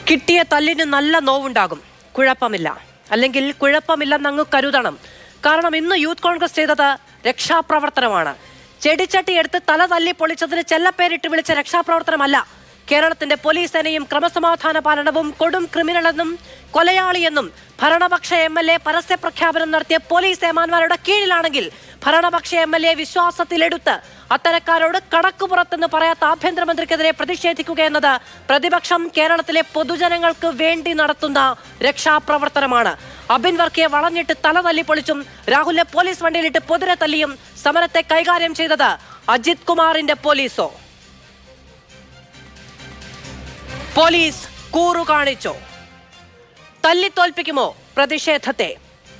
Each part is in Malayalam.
കിട്ടിയ തല്ലിന് നല്ല നോവുണ്ടാകും, കുഴപ്പമില്ല. അല്ലെങ്കിൽ കുഴപ്പമില്ലെന്നങ്ങ് കരുതണം. കാരണം ഇന്ന് യൂത്ത് കോൺഗ്രസ് ചെയ്തത് രക്ഷാപ്രവർത്തനമാണ്. ചെടിച്ചട്ടി എടുത്ത് തല തല്ലി പൊളിച്ചതിന് ചെല്ലപ്പേരിട്ട് വിളിച്ച രക്ഷാപ്രവർത്തനമല്ല. കേരളത്തിന്റെ പോലീസ് സേനയും ക്രമസമാധാന പാലനവും കൊടും ക്രിമിനലെന്നും കൊലയാളിയെന്നും ഭരണപക്ഷ MLA പരസ്യ പ്രഖ്യാപനം നടത്തിയ പോലീസ് ഏമാന്മാരുടെ കീഴിലാണെങ്കിൽ ഭരണപക്ഷ MLA വിശ്വാസത്തിലെടുത്ത് അത്തരക്കാരോട് കടക്കുപുറത്തെന്ന് പറയാത്ത ആഭ്യന്തരമന്ത്രിക്കെതിരെ പ്രതിഷേധിക്കുക എന്നത് പ്രതിപക്ഷം കേരളത്തിലെ പൊതുജനങ്ങൾക്ക് വേണ്ടി നടത്തുന്ന രക്ഷാപ്രവർത്തനമാണ്. അബിൻ വർക്കിയെ വളഞ്ഞിട്ട് തല തല്ലിപ്പൊളിച്ചും രാഹുലിനെ പോലീസ് വണ്ടിയിലിട്ട് പൊതിരെ തല്ലിയും സമരത്തെ കൈകാര്യം ചെയ്തത് അജിത് കുമാറിന്റെ പോലീസോ? പോലീസ് കൂറു കാണിച്ചോ? തല്ലിത്തോൽപ്പിക്കുമോ പ്രതിഷേധത്തെ?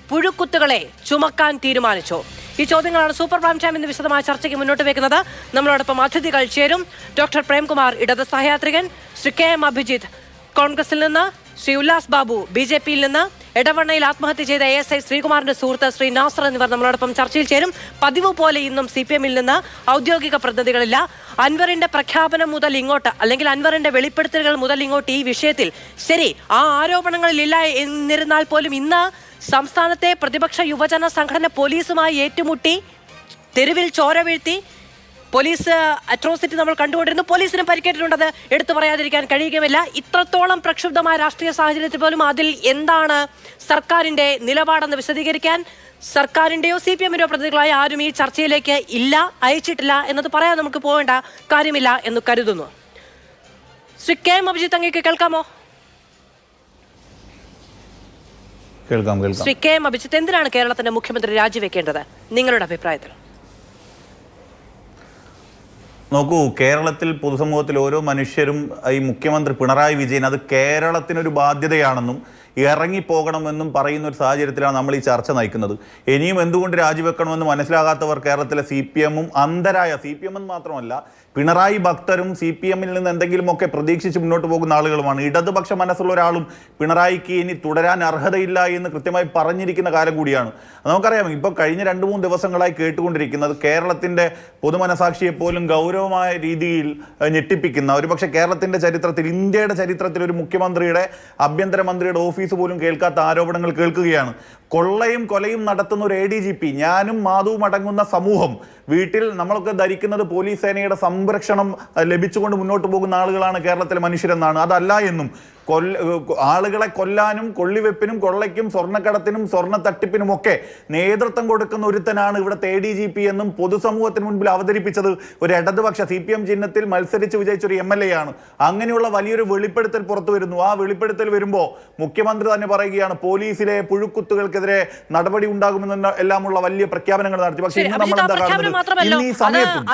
പുഴുക്കുത്തുകളെ ചുമക്കാൻ തീരുമാനിച്ചോ? ഈ ചോദ്യങ്ങളാണ് സൂപ്പർ പ്രൈം ടൈം ഇന്ന് വിശദമായ ചർച്ചയ്ക്ക് മുന്നോട്ട് വെക്കുന്നത്. നമ്മളോടൊപ്പം അതിഥികൾ ചേരും. ഡോക്ടർ പ്രേംകുമാർ, ഇടത് സഹയാത്രികൻ; ശ്രീ KM അഭിജിത്ത്, കോൺഗ്രസിൽ നിന്ന്; ശ്രീ ഉല്ലാസ് ബാബു, BJP-യിൽ നിന്ന്; എടവണ്ണയിൽ ആത്മഹത്യ ചെയ്ത ASI ശ്രീകുമാറിന്റെ സുഹൃത്ത് ശ്രീ നാസർ എന്നിവർ നമ്മളോടൊപ്പം ചർച്ചയിൽ ചേരും. പതിവ് പോലെ ഇന്നും CPM-ൽ നിന്ന് ഔദ്യോഗിക പ്രതിനിധികളില്ല. അൻവറിന്റെ പ്രഖ്യാപനം മുതൽ ഇങ്ങോട്ട്, അല്ലെങ്കിൽ അൻവറിന്റെ വെളിപ്പെടുത്തലുകൾ മുതൽ ഇങ്ങോട്ട് ഈ വിഷയത്തിൽ ശരി ആ ആരോപണങ്ങളിലില്ല എന്നിരുന്നാൽ പോലും ഇന്ന് സംസ്ഥാനത്തെ പ്രതിപക്ഷ യുവജന സംഘടന പോലീസുമായി ഏറ്റുമുട്ടി, തെരുവിൽ ചോര വീഴ്ത്തി. പോലീസ് അട്രോസിറ്റി നമ്മൾ കണ്ടുകൊണ്ടിരുന്നു. പോലീസിനും പരിക്കേറ്റിട്ടുണ്ടത് എടുത്തു പറയാതിരിക്കാൻ കഴിയുകയുമില്ല. ഇത്രത്തോളം പ്രക്ഷുബ്ധമായ രാഷ്ട്രീയ സാഹചര്യത്തിൽ പോലും അതിൽ എന്താണ് സർക്കാരിന്റെ നിലപാടെന്ന് വിശദീകരിക്കാൻ സർക്കാരിന്റെയോ CPM-ന്റെയോ പ്രതിനിധികളായ ആരും ഈ ചർച്ചയിലേക്ക് ഇല്ല, അയച്ചിട്ടില്ല എന്നത് പറയാൻ നമുക്ക് പോകേണ്ട കാര്യമില്ല എന്ന് കരുതുന്നു. ശ്രീ KM അഭിജിത്ത്, അങ്ങേക്ക് കേൾക്കാമോ? ശ്രീ KM അഭിജിത്ത്, എന്തിനാണ് കേരളത്തിന്റെ മുഖ്യമന്ത്രി രാജിവെക്കേണ്ടത് നിങ്ങളുടെ അഭിപ്രായത്തിൽ? നോക്കൂ, കേരളത്തിൽ പൊതുസമൂഹത്തിൽ ഓരോ മനുഷ്യരും ഈ മുഖ്യമന്ത്രി പിണറായി വിജയൻ അത് കേരളത്തിനൊരു ബാധ്യതയാണെന്നും ഇറങ്ങിപ്പോകണമെന്നും പറയുന്ന ഒരു സാഹചര്യത്തിലാണ് നമ്മൾ ഈ ചർച്ച നയിക്കുന്നത്. ഇനിയും എന്തുകൊണ്ട് രാജിവെക്കണമെന്ന് മനസ്സിലാകാത്തവർ കേരളത്തിലെ CPM-ഉം അന്ധരായ CPM എന്ന് മാത്രമല്ല പിണറായി ഭക്തരും CPM-ൽ നിന്ന് എന്തെങ്കിലുമൊക്കെ പ്രതീക്ഷിച്ച് മുന്നോട്ട് പോകുന്ന ആളുകളുമാണ്. ഇടതുപക്ഷ മനസ്സുള്ള ഒരാളും പിണറായിക്ക് ഇനി തുടരാൻ അർഹതയില്ല എന്ന് കൃത്യമായി പറഞ്ഞിരിക്കുന്ന കാലം കൂടിയാണ്. നമുക്കറിയാം, ഇപ്പോൾ കഴിഞ്ഞ 2-3 ദിവസങ്ങളായി കേട്ടുകൊണ്ടിരിക്കുന്നത് കേരളത്തിൻ്റെ പൊതുമനസാക്ഷിയെ പോലും ഗൗരവമായ രീതിയിൽ ഞെട്ടിപ്പിക്കുന്ന, ഒരുപക്ഷെ കേരളത്തിൻ്റെ ചരിത്രത്തിൽ, ഇന്ത്യയുടെ ചരിത്രത്തിൽ ഒരു മുഖ്യമന്ത്രിയുടെ ആഭ്യന്തരമന്ത്രിയുടെ ഓഫീസ് പോലും കേൾക്കാത്ത ആരോപണങ്ങൾ കേൾക്കുകയാണ്. കൊള്ളയും കൊലയും നടത്തുന്ന ഒരു ADGP, ഞാനും മാധുവും അടങ്ങുന്ന സമൂഹം, വീട്ടിൽ നമ്മളൊക്കെ ധരിക്കുന്നത് പോലീസ് സേനയുടെ സംരക്ഷണം ലഭിച്ചുകൊണ്ട് മുന്നോട്ട് പോകുന്ന ആളുകളാണ് കേരളത്തിലെ മനുഷ്യരെന്നാണ്. അതല്ല എന്നും ആളുകളെ കൊല്ലാനും കൊള്ളിവെപ്പിനും കൊള്ളയ്ക്കും സ്വർണ്ണക്കടത്തിനും സ്വർണ്ണ തട്ടിപ്പിനുമൊക്കെ നേതൃത്വം കൊടുക്കുന്ന ഒരുത്തനാണ് ഇവിടുത്തെ ADGP എന്നും പൊതുസമൂഹത്തിന് മുൻപിൽ അവതരിപ്പിച്ചത് ഒരു ഇടതുപക്ഷ CPM ചിഹ്നത്തിൽ മത്സരിച്ച് വിജയിച്ച ഒരു MLA ആണ്. അങ്ങനെയുള്ള വലിയൊരു വെളിപ്പെടുത്തൽ പുറത്തു വരുന്നു. ആ വെളിപ്പെടുത്തൽ വരുമ്പോൾ മുഖ്യമന്ത്രി തന്നെ പറയുകയാണ് പോലീസിലെ പുഴുക്കുത്തുകൾക്കെതിരെ നടപടി ഉണ്ടാകുമെന്ന് എല്ലാമുള്ള വലിയ പ്രഖ്യാപനങ്ങൾ നടത്തി. പക്ഷേ ഇന്ന് നമ്മൾ എന്താ കാണുന്നത്? ഇന്ന് ഈ സമയത്തും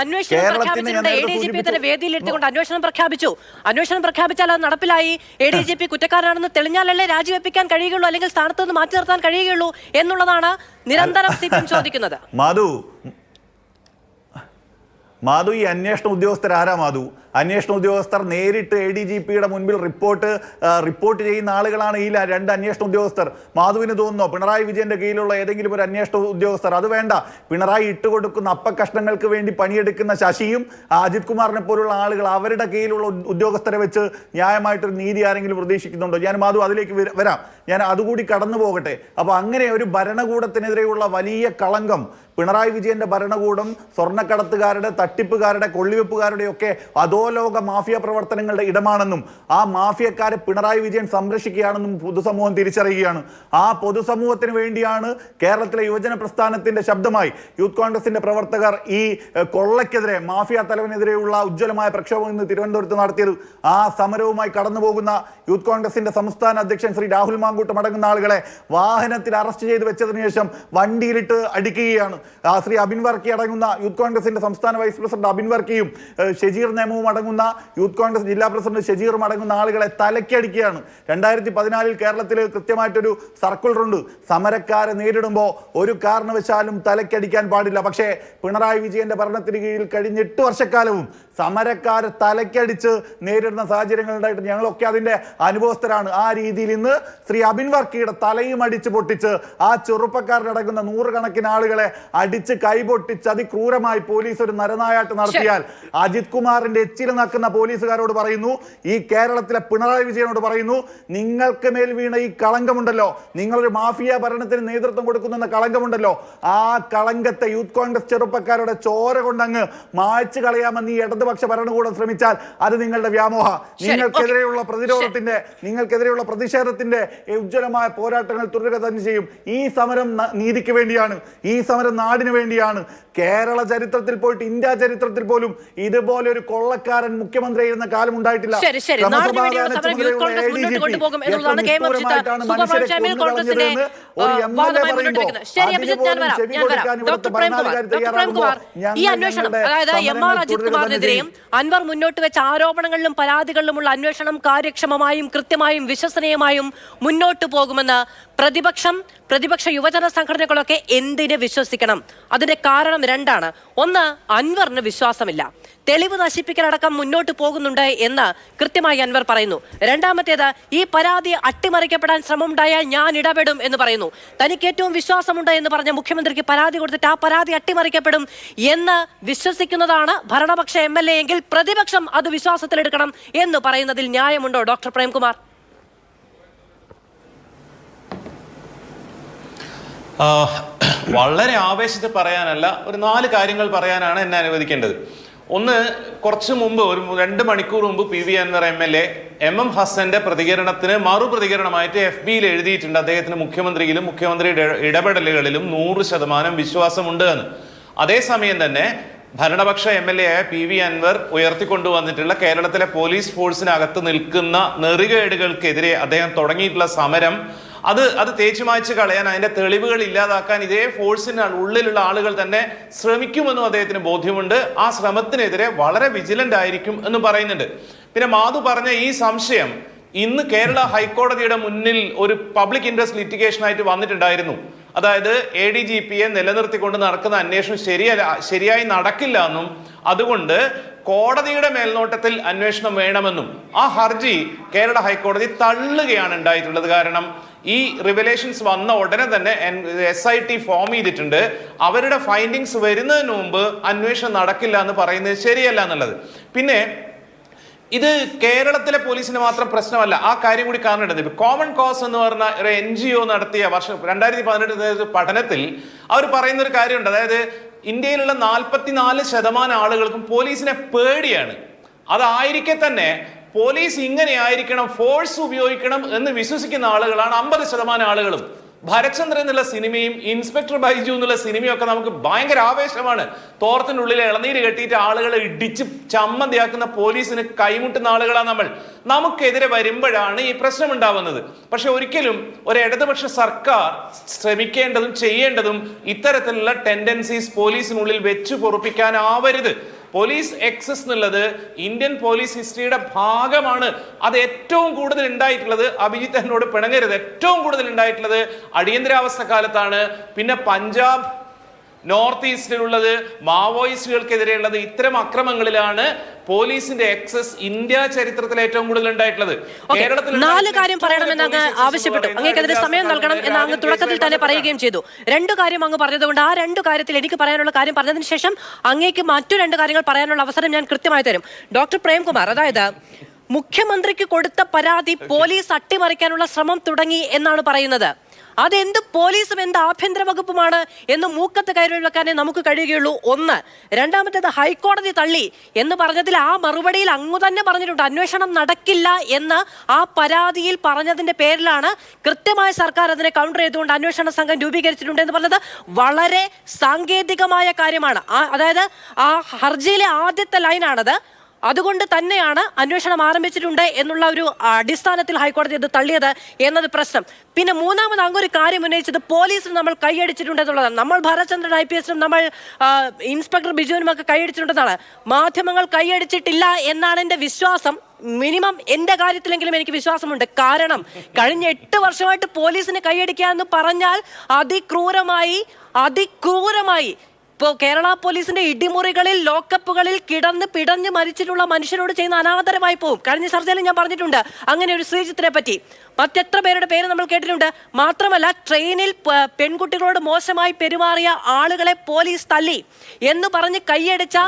അന്വേഷണം പ്രഖ്യാപിച്ചു. അന്വേഷണം പ്രഖ്യാപിച്ചാൽ അത് നടപ്പിലായി. ADGP കുറ്റക്കാരാണെന്ന് തെളിഞ്ഞാലല്ലേ രാജിവെപ്പിക്കാൻ കഴിയുകയുള്ളൂ, അല്ലെങ്കിൽ സ്ഥാനത്ത് നിന്ന് മാറ്റി നിർത്താൻ കഴിയുകയുള്ളൂ എന്നുള്ളതാണ് നിരന്തരം CPM ചോദിക്കുന്നത്. മാധു, ഈ അന്വേഷണ ഉദ്യോഗസ്ഥർ ആരാ? അന്വേഷണ ഉദ്യോഗസ്ഥർ നേരിട്ട് ADGP-യുടെ മുൻപിൽ റിപ്പോർട്ട് ചെയ്യുന്ന ആളുകളാണ് ഈ 2 അന്വേഷണ ഉദ്യോഗസ്ഥർ. മാധുവിന് തോന്നുന്നോ പിണറായി വിജയന്റെ കീഴിലുള്ള ഏതെങ്കിലും ഒരു അന്വേഷണ ഉദ്യോഗസ്ഥർ? അത് വേണ്ട. പിണറായി ഇട്ടുകൊടുക്കുന്ന അപ്പക്കഷ്ണങ്ങൾക്ക് വേണ്ടി പണിയെടുക്കുന്ന ശശിയും അജിത് കുമാറിനെ പോലുള്ള ആളുകൾ, അവരുടെ കീഴിലുള്ള ഉദ്യോഗസ്ഥരെ വെച്ച് ന്യായമായിട്ടൊരു നീതി ആരെങ്കിലും പ്രതീക്ഷിക്കുന്നുണ്ടോ? ഞാൻ മാധു അതിലേക്ക് വരാം. ഞാൻ അതുകൂടി കടന്നു പോകട്ടെ. അപ്പോൾ അങ്ങനെ ഒരു ഭരണകൂടത്തിനെതിരെയുള്ള വലിയ കളങ്കം പിണറായി വിജയന്റെ ഭരണകൂടം സ്വർണ്ണക്കടത്തുകാരുടെ, തട്ടിപ്പുകാരുടെ, കൊള്ളിവെപ്പുകാരുടെ ഒക്കെ അധോലോക മാഫിയ പ്രവർത്തനങ്ങളുടെ ഇടമാണെന്നും ആ മാഫിയക്കാരെ പിണറായി വിജയൻ സംരക്ഷിക്കുകയാണെന്നും പൊതുസമൂഹം തിരിച്ചറിയുകയാണ്. ആ പൊതുസമൂഹത്തിന് വേണ്ടിയാണ് കേരളത്തിലെ യുവജന പ്രസ്ഥാനത്തിന്റെ ശബ്ദമായി യൂത്ത് കോൺഗ്രസിന്റെ പ്രവർത്തകർ ഈ കൊള്ളയ്ക്കെതിരെ, മാഫിയ തലവനെതിരെയുള്ള ഉജ്ജ്വലമായ പ്രക്ഷോഭം ഇന്ന് തിരുവനന്തപുരത്ത് നടത്തിയത്. ആ സമരവുമായി കടന്നു പോകുന്ന യൂത്ത് കോൺഗ്രസിന്റെ സംസ്ഥാന അധ്യക്ഷൻ ശ്രീ രാഹുൽ മാങ്കൂട്ടം അടങ്ങുന്ന ആളുകളെ വാഹനത്തിൽ അറസ്റ്റ് ചെയ്ത് വെച്ചതിന് ശേഷം വണ്ടിയിലിട്ട് അടിക്കുകയാണ്. ശ്രീ അബിൻ വർക്കി അടങ്ങുന്ന യൂത്ത് കോൺഗ്രസിന്റെ സംസ്ഥാന വൈസ് പ്രസിഡന്റ് അബിൻ വർക്കിയും ഷെജീർ നേമവും അടങ്ങുന്ന യൂത്ത് കോൺഗ്രസ് ജില്ലാ പ്രസിഡന്റ് ഷജീറും അടങ്ങുന്ന ആളുകളെ തലക്കടിക്കുകയാണ്. 2014 കേരളത്തിൽ കൃത്യമായിട്ടൊരു സർക്കുലർ ഉണ്ട്, സമരക്കാരെ നേരിടുമ്പോൾ ഒരു കാരണവശാലും തലക്കടിക്കാൻ പാടില്ല. പക്ഷേ പിണറായി വിജയന്റെ ഭരണത്തിന് കീഴിൽ കഴിഞ്ഞ 8 വർഷക്കാലവും സമരക്കാരെ തലക്കടിച്ച് നേരിടുന്ന സാഹചര്യങ്ങൾ ഉണ്ടായിട്ട് ഞങ്ങളൊക്കെ അതിന്റെ അനുഭവസ്ഥരാണ്. ആ രീതിയിൽ ഇന്ന് ശ്രീ അബിൻ വർക്കിയുടെ തലയും അടിച്ച് പൊട്ടിച്ച് ആ ചെറുപ്പക്കാരനടങ്ങുന്ന 100 കണക്കിന് ആളുകളെ അടിച്ച് കൈപൊട്ടിച്ച് അതിക്രൂരമായി പോലീസ് ഒരു നരനായാട്ട് നടത്തിയാൽ അജിത് കുമാറിന്റെ എച്ചിൽ നക്കുന്ന പോലീസുകാരോട് പറയുന്നു, ഈ കേരളത്തിലെ പിണറായി വിജയനോട് പറയുന്നു, നിങ്ങൾക്ക് മേൽ വീണ ഈ കളങ്കമുണ്ടല്ലോ, നിങ്ങളൊരു മാഫിയ ഭരണത്തിന് നേതൃത്വം കൊടുക്കുന്ന കളങ്കമുണ്ടല്ലോ, ആ കളങ്കത്തെ യൂത്ത് കോൺഗ്രസ് ചെറുപ്പക്കാരുടെ ചോര കൊണ്ടങ്ങ് മായ്ച്ചു കളയാമെന്ന് ഈ ഇടതുപക്ഷ ഭരണകൂടം ശ്രമിച്ചാൽ അത് നിങ്ങളുടെ വ്യാമോഹ. നിങ്ങൾക്കെതിരെയുള്ള പ്രതിരോധത്തിന്റെ, നിങ്ങൾക്കെതിരെയുള്ള പ്രതിഷേധത്തിന്റെ ഉജ്ജ്വലമായ പോരാട്ടങ്ങൾ തുടരുക തന്നെ ചെയ്യും. ഈ സമരം നീതിക്ക് വേണ്ടിയാണ്, ഈ സമരം നാടിന് വേണ്ടിയാണ്. കേരള ചരിത്രത്തിൽ പോയിട്ട് ഇന്ത്യ ചരിത്രത്തിൽ പോലും ഇതുപോലെ ഒരു കൊള്ളക്കാരൻ മുഖ്യമന്ത്രി ആയിരുന്ന കാലം ഉണ്ടായിട്ടില്ല. ഈ അന്വേഷണം, അതായത് MR അജിത് കുമാറിനെതിരെയും അൻവർ മുന്നോട്ട് വെച്ച ആരോപണങ്ങളിലും പരാതികളിലുമുള്ള അന്വേഷണം കാര്യക്ഷമമായും കൃത്യമായും വിശ്വസനീയമായും മുന്നോട്ട് പോകുമെന്ന് പ്രതിപക്ഷ യുവജന സംഘടനകളൊക്കെ എന്തിന് വിശ്വസിക്കണം? അതിന്റെ കാരണം 2 ആണ്. ഒന്ന്, അൻവറിന് വിശ്വാസമില്ല, തെളിവ് നശിപ്പിക്കലടക്കം മുന്നോട്ട് പോകുന്നുണ്ട് എന്ന് കൃത്യമായി അൻവർ പറയുന്നു. രണ്ടാമത്തേത്, ഈ പരാതി അട്ടിമറിക്കപ്പെടാൻ ശ്രമമുണ്ടായാൽ ഞാൻ ഇടപെടും എന്ന് പറയുന്നു. തനിക്ക് ഏറ്റവും വിശ്വാസമുണ്ട് എന്ന് പറഞ്ഞ മുഖ്യമന്ത്രിക്ക് പരാതി കൊടുത്തിട്ട് ആ പരാതി അട്ടിമറിക്കപ്പെടും എന്ന് വിശ്വസിക്കുന്നതാണ് ഭരണപക്ഷ MLA എങ്കിൽ പ്രതിപക്ഷം അത് വിശ്വാസത്തിലെടുക്കണം എന്ന് പറയുന്നതിൽ ന്യായമുണ്ടോ ഡോക്ടർ പ്രേംകുമാർ? വളരെ ആവേശത്തിൽ പറയാനല്ല, ഒരു 4 കാര്യങ്ങൾ പറയാനാണ് എന്നെ അനുവദിക്കേണ്ടത്. ഒന്ന്, കുറച്ച് മുമ്പ് ഒരു 2 മണിക്കൂർ മുമ്പ് PV അൻവർ MLA MM ഹസന്റെ പ്രതികരണത്തിന് മറുപ്രതികരണമായിട്ട് FBയിൽ എഴുതിയിട്ടുണ്ട്, അദ്ദേഹത്തിന് മുഖ്യമന്ത്രിയിലും മുഖ്യമന്ത്രിയുടെ ഇടപെടലുകളിലും 100% വിശ്വാസമുണ്ട് എന്ന്. അതേസമയം തന്നെ ഭരണപക്ഷ MLA ആയ PV അൻവർ ഉയർത്തിക്കൊണ്ടുവന്നിട്ടുള്ള കേരളത്തിലെ പോലീസ് ഫോഴ്സിനകത്ത് നിൽക്കുന്ന നെറികേടുകൾക്കെതിരെ അദ്ദേഹം തുടങ്ങിയിട്ടുള്ള സമരം അത് തേച്ചു മായ്ച്ച് കളയാൻ, അതിന്റെ തെളിവുകൾ ഇല്ലാതാക്കാൻ ഇതേ ഫോഴ്സിന് ഉള്ളിലുള്ള ആളുകൾ തന്നെ ശ്രമിക്കുമെന്നും അദ്ദേഹത്തിന് ബോധ്യമുണ്ട്. ആ ശ്രമത്തിനെതിരെ വളരെ വിജിലന്റ് ആയിരിക്കും എന്നും പറയുന്നുണ്ട്. പിന്നെ മാധു പറഞ്ഞ ഈ സംശയം ഇന്ന് കേരള ഹൈക്കോടതിയുടെ മുന്നിൽ ഒരു പബ്ലിക് ഇൻട്രസ്റ്റ് ലിറ്റിഗേഷൻ ആയിട്ട് വന്നിട്ടുണ്ടായിരുന്നു. അതായത് ADGPയെ നിലനിർത്തിക്കൊണ്ട് നടക്കുന്ന അന്വേഷണം ശരിയായി നടക്കില്ല എന്നും അതുകൊണ്ട് കോടതിയുടെ മേൽനോട്ടത്തിൽ അന്വേഷണം വേണമെന്നും ആ ഹർജി കേരള ഹൈക്കോടതി തള്ളുകയാണ് ഉണ്ടായിട്ടുള്ളത്. കാരണം ഈ റിവലേഷൻസ് വന്ന ഉടനെ തന്നെ SIT ഫോം ചെയ്തിട്ടുണ്ട്. അവരുടെ ഫൈൻഡിങ്സ് വരുന്നതിന് മുമ്പ് അന്വേഷണം നടക്കില്ല എന്ന് പറയുന്നത് ശരിയല്ല എന്നുള്ളത്. പിന്നെ ഇത് കേരളത്തിലെ പോലീസിന് മാത്രം പ്രശ്നമല്ല, ആ കാര്യം കൂടി കാണേണ്ടത്. കോമൺ കോസ് എന്ന് പറഞ്ഞ ഒരു NGO നടത്തിയ 2018 പഠനത്തിൽ അവർ പറയുന്ന ഒരു കാര്യമുണ്ട്. അതായത് ഇന്ത്യയിലുള്ള 44% ആളുകൾക്കും പോലീസിനെ പേടിയാണ്. അതായിരിക്കെ തന്നെ പോലീസ് ഇങ്ങനെ ആയിരിക്കണം, ഫോഴ്സ് ഉപയോഗിക്കണം എന്ന് വിശ്വസിക്കുന്ന ആളുകളാണ് 50% ആളുകളും. ഭരചന്ദ്രൻ എന്നുള്ള സിനിമയും ഇൻസ്പെക്ടർ ബൈജു എന്നുള്ള സിനിമയും ഒക്കെ നമുക്ക് ഭയങ്കര ആവേശമാണ്. തോർത്തിന്റെ ഉള്ളിൽ ഇളനീര് കെട്ടിയിട്ട് ആളുകളെ ഇടിച്ച് ചമ്മന്തിയാക്കുന്ന പോലീസിന് കൈമുട്ടുന്ന ആളുകളാണ് നമുക്കെതിരെ വരുമ്പോഴാണ് ഈ പ്രശ്നം ഉണ്ടാവുന്നത്. പക്ഷെ ഒരിക്കലും ഒരു ഇടതുപക്ഷ സർക്കാർ ശ്രമിക്കേണ്ടതും ചെയ്യേണ്ടതും ഇത്തരത്തിലുള്ള ടെൻഡൻസീസ് പോലീസിനുള്ളിൽ വെച്ചു പൊറുപ്പിക്കാനാവരുത്. പോലീസ് എക്സസ് എന്നുള്ളത് ഇന്ത്യൻ പോലീസ് ഹിസ്റ്ററിയുടെ ഭാഗമാണ്. അത് ഏറ്റവും കൂടുതൽ ഉണ്ടായിട്ടുള്ളത്, അഭിജിത്ത് എന്നോട് പിണങ്ങരുത്, ഏറ്റവും കൂടുതൽ ഉണ്ടായിട്ടുള്ളത് അടിയന്തരാവസ്ഥ കാലത്താണ്. പിന്നെ പഞ്ചാബ്, നോർത്ത് ഈസ്റ്റിലുള്ളത്, മാവോയിസ്റ്റുകൾക്കെതിരെയുള്ളത്, ഇത്തരം അക്രമങ്ങളിലാണ് പോലീസിന്റെ എക്സസ് ഇന്ത്യ ചരിത്രത്തിൽ ഏറ്റവും കൂടുതൽ ഉണ്ടായിട്ടുള്ളത്. കേരളത്തിൽ 4 കാര്യം പറയണമെന്ന് അങ്ങ് ആവശ്യപ്പെട്ടു. അങ്ങേക്കെതിരെ സമയം നൽകണം എന്ന് അങ്ങ് തുടക്കത്തിൽ തന്നെ പറയുകയും ചെയ്തു. 2 കാര്യം അങ്ങ് പറഞ്ഞതുകൊണ്ട് ആ 2 കാര്യത്തിൽ എനിക്ക് പറയാനുള്ള കാര്യം പറഞ്ഞതിന് ശേഷം അങ്ങേക്ക് മറ്റു 2 കാര്യങ്ങൾ പറയാനുള്ള അവസരം ഞാൻ കൃത്യമായി തരും. ഡോക്ടർ പ്രേംകുമാർ, അതായത് മുഖ്യമന്ത്രിക്ക് കൊടുത്ത പരാതി പോലീസ് അട്ടിമറിക്കാനുള്ള ശ്രമം തുടങ്ങി എന്നാണ് പറയുന്നത്. അതെന്ത് പോലീസും എന്ത് ആഭ്യന്തര വകുപ്പുമാണ് എന്ന് മൂക്കത്ത് കയറി വെക്കാനേ നമുക്ക് കഴിയുകയുള്ളൂ. ഒന്ന്. രണ്ടാമത്തേത്, ഹൈക്കോടതി തള്ളി എന്ന് പറഞ്ഞതിൽ ആ മറുപടിയിൽ അങ്ങ് തന്നെ പറഞ്ഞിട്ടുണ്ട് അന്വേഷണം നടക്കില്ല എന്ന്. ആ പരാതിയിൽ പറഞ്ഞതിന്റെ പേരിലാണ് കൃത്യമായ സർക്കാർ അതിനെ കൗണ്ടർ ചെയ്തുകൊണ്ട് അന്വേഷണ സംഘം രൂപീകരിച്ചിട്ടുണ്ട് എന്ന് പറഞ്ഞത് വളരെ സാങ്കേതികമായ കാര്യമാണ്. അതായത് ആ ഹർജിയിലെ ആദ്യത്തെ ലൈനാണത്. അതുകൊണ്ട് തന്നെയാണ് അന്വേഷണം ആരംഭിച്ചിട്ടുണ്ട് എന്നുള്ള ഒരു അടിസ്ഥാനത്തിൽ ഹൈക്കോടതി ഇത് തള്ളിയത് എന്നത് പ്രശ്നം. പിന്നെ മൂന്നാമത് അങ്ങൊരു കാര്യം ഉന്നയിച്ചത് പോലീസിന് നമ്മൾ കൈയടിച്ചിട്ടുണ്ട് എന്നുള്ളതാണ്. നമ്മൾ ഭരചന്ദ്രൻ IPS നമ്മൾ ഇൻസ്പെക്ടർ ബിജുവിനും ഒക്കെ കൈയടിച്ചിട്ടുണ്ടെന്നാണ്. മാധ്യമങ്ങൾ കൈയടിച്ചിട്ടില്ല എന്നാണ് എൻ്റെ വിശ്വാസം. മിനിമം എൻ്റെ കാര്യത്തിലെങ്കിലും എനിക്ക് വിശ്വാസമുണ്ട്. കാരണം കഴിഞ്ഞ 8 വർഷമായിട്ട് പോലീസിന് കൈയടിക്കുക എന്ന് പറഞ്ഞാൽ അതിക്രൂരമായി ഇപ്പോൾ കേരള പോലീസിന്റെ ഇടിമുറികളിൽ ലോക്കപ്പുകളിൽ കിടന്ന് പിടഞ്ഞ് മരിച്ചിട്ടുള്ള മനുഷ്യരോട് ചെയ്യുന്ന അനാദരമായി പോകും. കഴിഞ്ഞ ചർച്ചയിൽ ഞാൻ പറഞ്ഞിട്ടുണ്ട് അങ്ങനെ ഒരു ശ്രീജിത്തിനെ പറ്റി. മറ്റെത്ര പേരുടെ പേര് നമ്മൾ കേട്ടിട്ടുണ്ട്. മാത്രമല്ല ട്രെയിനിൽ പെൺകുട്ടികളോട് മോശമായി പെരുമാറിയ ആളുകളെ പോലീസ് തല്ലി എന്ന് പറഞ്ഞ് കൈയടിച്ച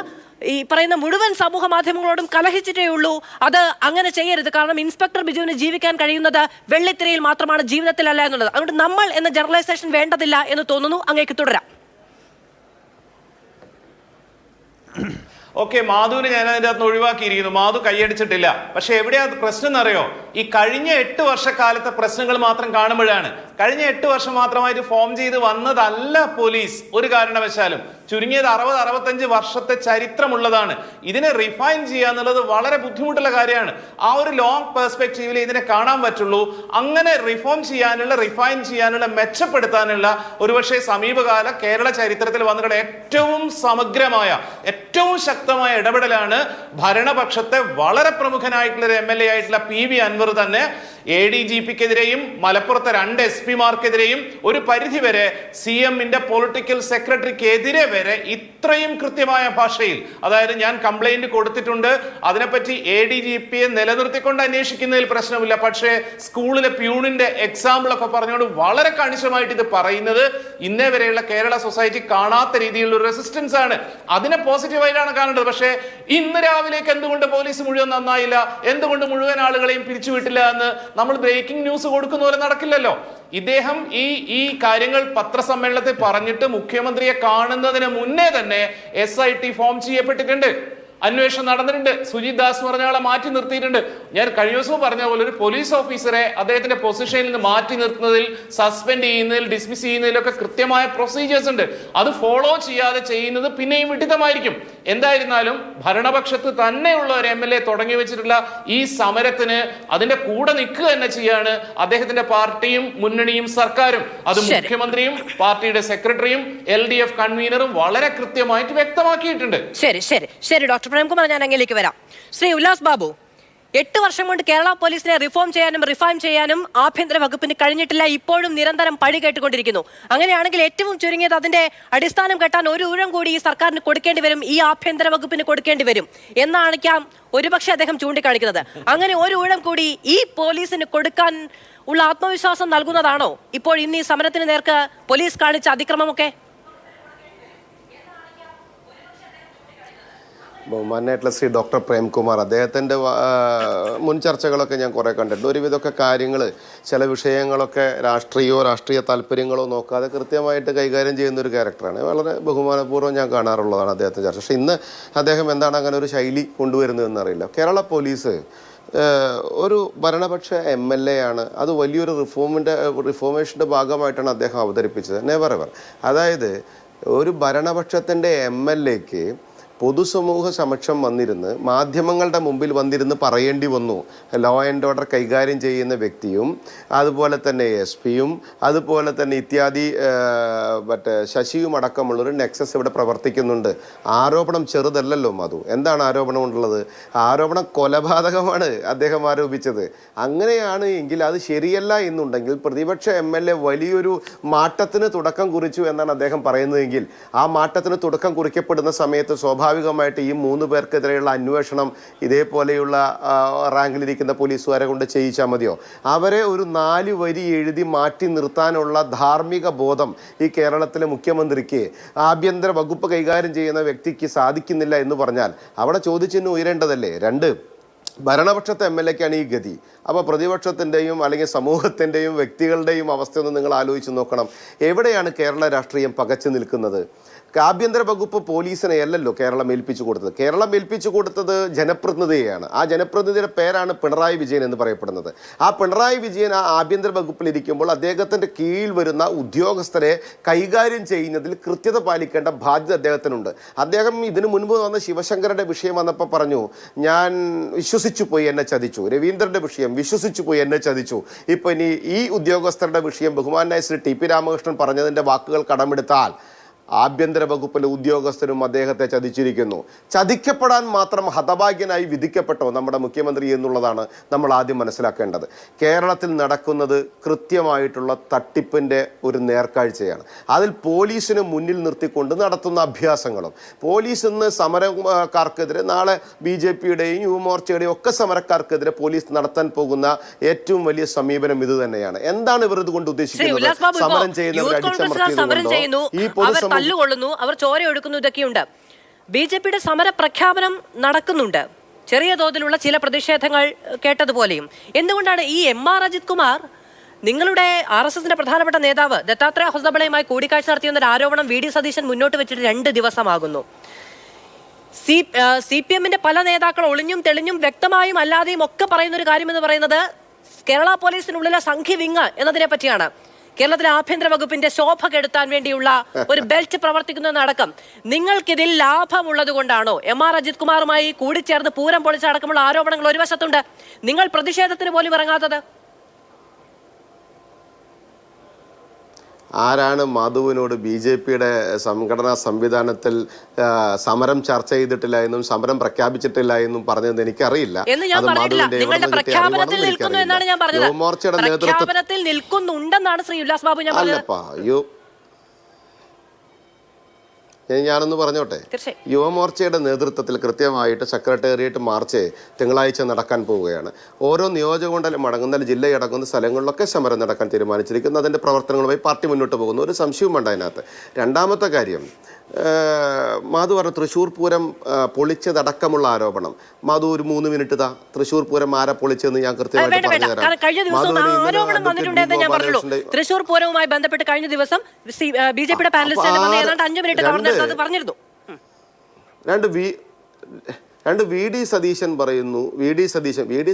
ഈ പറയുന്ന മുഴുവൻ സമൂഹ മാധ്യമങ്ങളോടും കലഹിച്ചിട്ടേ ഉള്ളൂ. അത് അങ്ങനെ ചെയ്യരുത്. കാരണം ഇൻസ്പെക്ടർ ബിജുവിന് ജീവിക്കാൻ കഴിയുന്നത് വെള്ളിത്തിരയിൽ മാത്രമാണ്, ജീവിതത്തിലല്ല എന്നുള്ളത്. അതുകൊണ്ട് നമ്മൾ എന്ന ജനറലൈസേഷൻ വേണ്ടതില്ല എന്ന് തോന്നുന്നു. അങ്ങേക്ക് തുടരാം. ഓക്കെ, മാധുവിനെ ഞാൻ അതിൻ്റെ അകത്ത് ഒഴിവാക്കിയിരിക്കുന്നു. മാധു കൈയടിച്ചിട്ടില്ല. പക്ഷെ എവിടെയാ പ്രശ്നം എന്നറിയോ? ഈ കഴിഞ്ഞ 8 വർഷക്കാലത്തെ പ്രശ്നങ്ങൾ മാത്രം കാണുമ്പോഴാണ്. കഴിഞ്ഞ 8 വർഷം മാത്രമായിട്ട് ഫോം ചെയ്ത് വന്നതല്ല പോലീസ് ഒരു കാരണവശാലും. ചുരുങ്ങിയത് 60-65 വർഷത്തെ ചരിത്രമുള്ളതാണ്. ഇതിനെ റിഫൈൻ ചെയ്യുക എന്നുള്ളത് വളരെ ബുദ്ധിമുട്ടുള്ള കാര്യമാണ്. ആ ഒരു ലോങ് പെർസ്പെക്റ്റീവിൽ ഇതിനെ കാണാൻ പറ്റുള്ളൂ. അങ്ങനെ റിഫോം ചെയ്യാനുള്ള, റിഫൈൻ ചെയ്യാനുള്ള, മെച്ചപ്പെടുത്താനുള്ള ഒരുപക്ഷെ സമീപകാല കേരള ചരിത്രത്തിൽ വന്നിട്ടുള്ള ഏറ്റവും സമഗ്രമായ, ഏറ്റവും ശക്തമായ ഇടപെടലാണ് ഭരണപക്ഷത്തെ വളരെ പ്രമുഖനായിട്ടുള്ള ഒരു MLA ആയിട്ടുള്ള PV അൻവർ തന്നെ ADGPക്കെതിരെയും മലപ്പുറത്തെ 2 SP-മാർക്കെതിരെയും ഒരു പരിധിവരെ CM-ന്റെ പൊളിറ്റിക്കൽ സെക്രട്ടറിക്കെതിരെ വരെ ഇത്രയും കൃത്യമായ ഭാഷയിൽ, അതായത് ഞാൻ കംപ്ലൈന്റ് കൊടുത്തിട്ടുണ്ട്, അതിനെപ്പറ്റി ADGPയെ നിലനിർത്തിക്കൊണ്ട് അന്വേഷിക്കുന്നതിൽ പ്രശ്നമില്ല, പക്ഷേ സ്കൂളിലെ പ്യൂണിന്റെ എക്സാമ്പിൾ ഒക്കെ പറഞ്ഞുകൊണ്ട് വളരെ കണിശമായിട്ട് ഇത് പറയുന്നത് ഇന്നേ വരെയുള്ള കേരള സൊസൈറ്റി കാണാത്ത രീതിയിലുള്ള ഒരു റെസിസ്റ്റൻസ് ആണ്. അതിനെ പോസിറ്റീവായിട്ടാണ് കാണേണ്ടത്. പക്ഷേ ഇന്ന് രാവിലേക്ക് എന്തുകൊണ്ട് പോലീസ് മുഴുവൻ നന്നായില്ല, എന്തുകൊണ്ട് മുഴുവൻ ആളുകളെയും പിരിച്ചുവിട്ടില്ല എന്ന് നമ്മൾ ബ്രേക്കിംഗ് ന്യൂസ് കൊടുക്കുന്ന പോലെ നടക്കില്ലല്ലോ. ഇദ്ദേഹം ഈ കാര്യങ്ങൾ പത്രസമ്മേളനത്തിൽ പറഞ്ഞിട്ട് മുഖ്യമന്ത്രിയെ കാണുന്നതിന് മുന്നേ തന്നെ SIT ഫോം ചെയ്യപ്പെട്ടിട്ടുണ്ട്. അന്വേഷണം നടന്നിട്ടുണ്ട്. സുജിത് ദാസ് പറഞ്ഞ ആളെ മാറ്റി നിർത്തിയിട്ടുണ്ട്. ഞാൻ കഴിഞ്ഞ ദിവസവും പറഞ്ഞ പോലെ ഒരു പോലീസ് ഓഫീസറെ അദ്ദേഹത്തിന്റെ പൊസിഷനിൽ നിന്ന് മാറ്റി നിർത്തുന്നതിൽ, സസ്പെൻഡ് ചെയ്യുന്നതിൽ, ഡിസ്മിസ് ചെയ്യുന്നതിലൊക്കെ കൃത്യമായ പ്രൊസീജിയേഴ്സ് ഉണ്ട്. അത് ഫോളോ ചെയ്യാതെ ചെയ്യുന്നത് പിന്നെയും വിഡിതമായിരിക്കും. എന്തായിരുന്നാലും ഭരണപക്ഷത്ത് തന്നെയുള്ള ഒരു MLA തുടങ്ങി വെച്ചിട്ടുള്ള ഈ സമരത്തിന് അതിന്റെ കൂടെ നിൽക്കുക തന്നെ ചെയ്യാണ് അദ്ദേഹത്തിന്റെ പാർട്ടിയും മുന്നണിയും സർക്കാരും. അത് മുഖ്യമന്ത്രിയും പാർട്ടിയുടെ സെക്രട്ടറിയും LDF കൺവീനറും വളരെ കൃത്യമായിട്ട് വ്യക്തമാക്കിയിട്ടുണ്ട്. ശരി ഡോക്ടർ പ്രേംകുമാർ, ഞാൻ അങ്ങേലേക്ക് വരാം. ശ്രീ ഉല്ലാസ് ബാബു, 8 വർഷം കൊണ്ട് കേരള പോലീസിനെ റിഫോം ചെയ്യാനും റിഫൈൻ ചെയ്യാനും ആഭ്യന്തര വകുപ്പിന് കഴിഞ്ഞിട്ടില്ല. ഇപ്പോഴും നിരന്തരം പഴി കേട്ടുകൊണ്ടിരിക്കുന്നു. അങ്ങനെയാണെങ്കിൽ ഏറ്റവും ചുരുങ്ങിയത് അതിന്റെ അടിസ്ഥാനം കെട്ടാൻ ഒരു ഊഴം കൂടി ഈ സർക്കാരിന് കൊടുക്കേണ്ടി വരും, ഈ ആഭ്യന്തര വകുപ്പിന് കൊടുക്കേണ്ടി വരും എന്നാണിക്കാം ഒരുപക്ഷെ അദ്ദേഹം ചൂണ്ടിക്കാണിക്കുന്നത്. അങ്ങനെ ഒരു ഊഴം കൂടി ഈ പോലീസിന് കൊടുക്കാൻ ഉള്ള ആത്മവിശ്വാസം നൽകുന്നതാണോ ഇപ്പോൾ ഇന്ന് ഈ സമരത്തിന് നേർക്ക് പോലീസ് കാണിച്ച അതിക്രമമൊക്കെ? ബഹുമാനായിട്ടുള്ള ശ്രീ ഡോക്ടർ പ്രേംകുമാർ, അദ്ദേഹത്തിൻ്റെ മുൻ ചർച്ചകളൊക്കെ ഞാൻ കുറേ കണ്ടിട്ടുണ്ട്. ഒരുവിധമൊക്കെ കാര്യങ്ങൾ, ചില വിഷയങ്ങളൊക്കെ രാഷ്ട്രീയ താല്പര്യങ്ങളോ നോക്കാതെ കൃത്യമായിട്ട് കൈകാര്യം ചെയ്യുന്ന ഒരു ക്യാരക്ടറാണ്. വളരെ ബഹുമാനപൂർവ്വം ഞാൻ കാണാറുള്ളതാണ് അദ്ദേഹത്തിൻ്റെ ചർച്ച. പക്ഷേ ഇന്ന് അദ്ദേഹം എന്താണ് അങ്ങനെ ഒരു ശൈലി കൊണ്ടുവരുന്നതെന്ന് അറിയില്ല. കേരള പോലീസ് ഒരു ഭരണപക്ഷ MLA ആണ്. അത് വലിയൊരു റിഫോർമേഷൻ്റെ ഭാഗമായിട്ടാണ് അദ്ദേഹം അവതരിപ്പിച്ചത്. Never ever. അതായത് ഒരു ഭരണപക്ഷത്തിൻ്റെ MLAക്ക് പൊതുസമൂഹ സമക്ഷം വന്നിരുന്ന് മാധ്യമങ്ങളുടെ മുമ്പിൽ വന്നിരുന്ന് പറയേണ്ടി വന്നു. ലോ ആൻഡ് ഓർഡർ കൈകാര്യം ചെയ്യുന്ന വ്യക്തിയും അതുപോലെ തന്നെ SP-യും അതുപോലെ തന്നെ ഇത്യാദി ശശിയും അടക്കമുള്ളൊരു നെക്സസ് ഇവിടെ പ്രവർത്തിക്കുന്നുണ്ട്. ആരോപണം ചെറുതല്ലല്ലോ മധു. എന്താണ് ആരോപണം ഉള്ളത്? ആരോപണം കൊലപാതകമാണ് അദ്ദേഹം ആരോപിച്ചത്. അങ്ങനെയാണ് എങ്കിൽ അത് ശരിയല്ല എന്നുണ്ടെങ്കിൽ പ്രതിപക്ഷ MLA വലിയൊരു മാറ്റത്തിന് തുടക്കം കുറിച്ചു എന്നാണ് അദ്ദേഹം പറയുന്നതെങ്കിൽ ആ മാറ്റത്തിന് തുടക്കം കുറിക്കപ്പെടുന്ന സമയത്ത് സ്വാഭാവികമായിട്ട് ഈ 3 പേർക്കെതിരെയുള്ള അന്വേഷണം ഇതേപോലെയുള്ള റാങ്കിലിരിക്കുന്ന പോലീസുകാരെ കൊണ്ട് ചെയ്യിച്ചാൽ മതിയോ? അവരെ ഒരു 4 വരി എഴുതി മാറ്റി നിർത്താനുള്ള ധാർമ്മിക ബോധം ഈ കേരളത്തിലെ മുഖ്യമന്ത്രിക്ക്, ആഭ്യന്തര വകുപ്പ് കൈകാര്യം ചെയ്യുന്ന വ്യക്തിക്ക് സാധിക്കുന്നില്ല എന്ന് പറഞ്ഞാൽ അവിടെ ചോദ്യചിഹ്നം ഉയരേണ്ടതല്ലേ? 2, ഭരണപക്ഷത്തെ MLAക്കാണ് ഈ ഗതി. അപ്പോൾ പ്രതിപക്ഷത്തിൻ്റെയും അല്ലെങ്കിൽ സമൂഹത്തിൻ്റെയും വ്യക്തികളുടെയും അവസ്ഥയൊന്നും നിങ്ങൾ ആലോചിച്ച് നോക്കണം. എവിടെയാണ് കേരള രാഷ്ട്രീയം പകച്ചു നിൽക്കുന്നത്? ആഭ്യന്തര വകുപ്പ് പോലീസിനെ അല്ലല്ലോ കേരളം ഏൽപ്പിച്ചു കൊടുത്തത്. കേരളം ഏൽപ്പിച്ചു കൊടുത്തത് ജനപ്രതിനിധിയെയാണ്. ആ ജനപ്രതിനിധിയുടെ പേരാണ് പിണറായി വിജയൻ എന്ന് പറയപ്പെടുന്നത്. ആ പിണറായി വിജയൻ ആ ആഭ്യന്തര വകുപ്പിൽ ഇരിക്കുമ്പോൾ അദ്ദേഹത്തിൻ്റെ കീഴിൽ വരുന്ന ഉദ്യോഗസ്ഥരെ കൈകാര്യം ചെയ്യുന്നതിൽ കൃത്യത പാലിക്കേണ്ട ബാധ്യത അദ്ദേഹത്തിനുണ്ട്. അദ്ദേഹം ഇതിനു മുൻപ് വന്ന ശിവശങ്കരൻ്റെ വിഷയം വന്നപ്പോൾ പറഞ്ഞു, ഞാൻ വിശ്വസിച്ചു പോയി, എന്നെ ചതിച്ചു. രവീന്ദ്രൻ്റെ വിഷയം വിശ്വസിച്ചു പോയി, എന്നെ ചതിച്ചു. ഇപ്പൊ ഇനി ഈ ഉദ്യോഗസ്ഥരുടെ വിഷയം ബഹുമാനായ ശ്രീ ടി പി രാമകൃഷ്ണൻ പറഞ്ഞതിന്റെ വാക്കുകൾ കടമെടുത്താൽ ആഭ്യന്തര വകുപ്പിലെ ഉദ്യോഗസ്ഥരും അദ്ദേഹത്തെ ചതിച്ചിരിക്കുന്നു. ചതിക്കപ്പെടാൻ മാത്രം ഹതഭാഗ്യനായി വിധിക്കപ്പെട്ടോ നമ്മുടെ മുഖ്യമന്ത്രി എന്നുള്ളതാണ് നമ്മൾ ആദ്യം മനസ്സിലാക്കേണ്ടത്. കേരളത്തിൽ നടക്കുന്നത് കൃത്യമായിട്ടുള്ള തട്ടിപ്പിൻ്റെ ഒരു നേർക്കാഴ്ചയാണ്. അതിൽ പോലീസിന് മുന്നിൽ നിർത്തിക്കൊണ്ട് നടത്തുന്ന അഭ്യാസങ്ങളും, പോലീസ് ഇന്ന് സമരക്കാർക്കെതിരെ, നാളെ BJP-യുടെയും യുവമോർച്ചയുടെയും ഒക്കെ സമരക്കാർക്കെതിരെ പോലീസ് നടത്താൻ പോകുന്ന ഏറ്റവും വലിയ സമീപനം ഇത് തന്നെയാണ്. എന്താണ് ഇവർ ഇതുകൊണ്ട് ഉദ്ദേശിക്കുന്നത്? സമരം ചെയ്യുന്നവരെ അടിച്ചമർത്തിയതുകൊണ്ടോ ഈ പൊതുസമൂഹം തല്ലുകൊള്ളുന്നു, അവർ ചോരയൊടുക്കുന്നു, ഇതൊക്കെയുണ്ട്. BJP-യുടെ സമര പ്രഖ്യാപനം നടക്കുന്നുണ്ട്. ചെറിയ തോതിലുള്ള ചില പ്രതിഷേധങ്ങൾ കേട്ടതുപോലെയും. എന്തുകൊണ്ടാണ് ഈ MR അജിത് കുമാർ, നിങ്ങളുടെ RSSന്റെ പ്രധാനപ്പെട്ട നേതാവ് ദത്താത്രേയ ഹൊസബളയുമായി കൂടിക്കാഴ്ച നടത്തിയെന്നൊരു ആരോപണം VD സതീശൻ മുന്നോട്ട് വെച്ചിട്ട് 2 ദിവസമാകുന്നു. CPM-ന്റെ പല നേതാക്കൾ ഒളിഞ്ഞും തെളിഞ്ഞും വ്യക്തമായും അല്ലാതെയും ഒക്കെ പറയുന്ന ഒരു കാര്യം എന്ന് പറയുന്നത് കേരള പോലീസിനുള്ളിലെ സംഘി വിങ് എന്നതിനെ പറ്റിയാണ്. കേരളത്തിലെ ആഭ്യന്തര വകുപ്പിന്റെ ശോഭ കെടുത്താൻ വേണ്ടിയുള്ള ഒരു ബെൽറ്റ് പ്രവർത്തിക്കുന്നതടക്കം നിങ്ങൾക്കിതിൽ ലാഭമുള്ളത് കൊണ്ടാണോ MR അജിത് കുമാറുമായി കൂടിച്ചേർന്ന് പൂരം പൊളിച്ചടക്കമുള്ള ആരോപണങ്ങൾ ഒരു വശത്തുണ്ട്, നിങ്ങൾ പ്രതിഷേധത്തിന് പോലും ഇറങ്ങാത്തത്? ആരാണ് മാധുവിനോട് BJP-യുടെ സംഘടനാ സംവിധാനത്തിൽ സമരം ചർച്ച ചെയ്തിട്ടില്ല എന്നും സമരം പ്രഖ്യാപിച്ചിട്ടില്ല എന്നും പറഞ്ഞത് എനിക്കറിയില്ല. യുവമോർച്ചയുടെ നേതൃത്വത്തിൽ നിൽക്കുന്നുണ്ടെന്നാണ് ശ്രീ ഉല്ലാസ് ബാബു ഞാൻ പറഞ്ഞത്. ഞാനൊന്ന് പറഞ്ഞോട്ടെ, യുവമോർച്ചയുടെ നേതൃത്വത്തിൽ കൃത്യമായിട്ട് സെക്രട്ടേറിയറ്റ് മാർച്ച് തിങ്കളാഴ്ച നടക്കാൻ പോവുകയാണ്. ഓരോ നിയോജകമണ്ഡലം അടങ്ങുന്ന ജില്ലയടങ്ങുന്ന സ്ഥലങ്ങളിലൊക്കെ സമരം നടക്കാൻ തീരുമാനിച്ചിരിക്കുന്നു. അതിൻ്റെ പ്രവർത്തനങ്ങളുമായി പാർട്ടി മുന്നോട്ട് പോകുന്നു. ഒരു സംശയവും വേണ്ട അതിനകത്ത്. രണ്ടാമത്തെ കാര്യം, മാധു പറഞ്ഞു തൃശ്ശൂർ പൂരം പൊളിച്ചതടക്കമുള്ള ആരോപണം. മാധു ഒരു 3 മിനിറ്റ് താ, തൃശ്ശൂർ പൂരം ആരെ പൊളിച്ചെന്ന് ഞാൻ കൃത്യമായിട്ട് പറഞ്ഞുതരാം. തൃശ്ശൂർ പൂരവുമായി ബന്ധപ്പെട്ട് കഴിഞ്ഞ ദിവസം BJP-യുടെ പാനലിസ്റ്റ് ഏതാണ്ട് 5 മിനിറ്റ് പറഞ്ഞിരുന്നു. രണ്ട് VD സതീശൻ പറയുന്നു. VD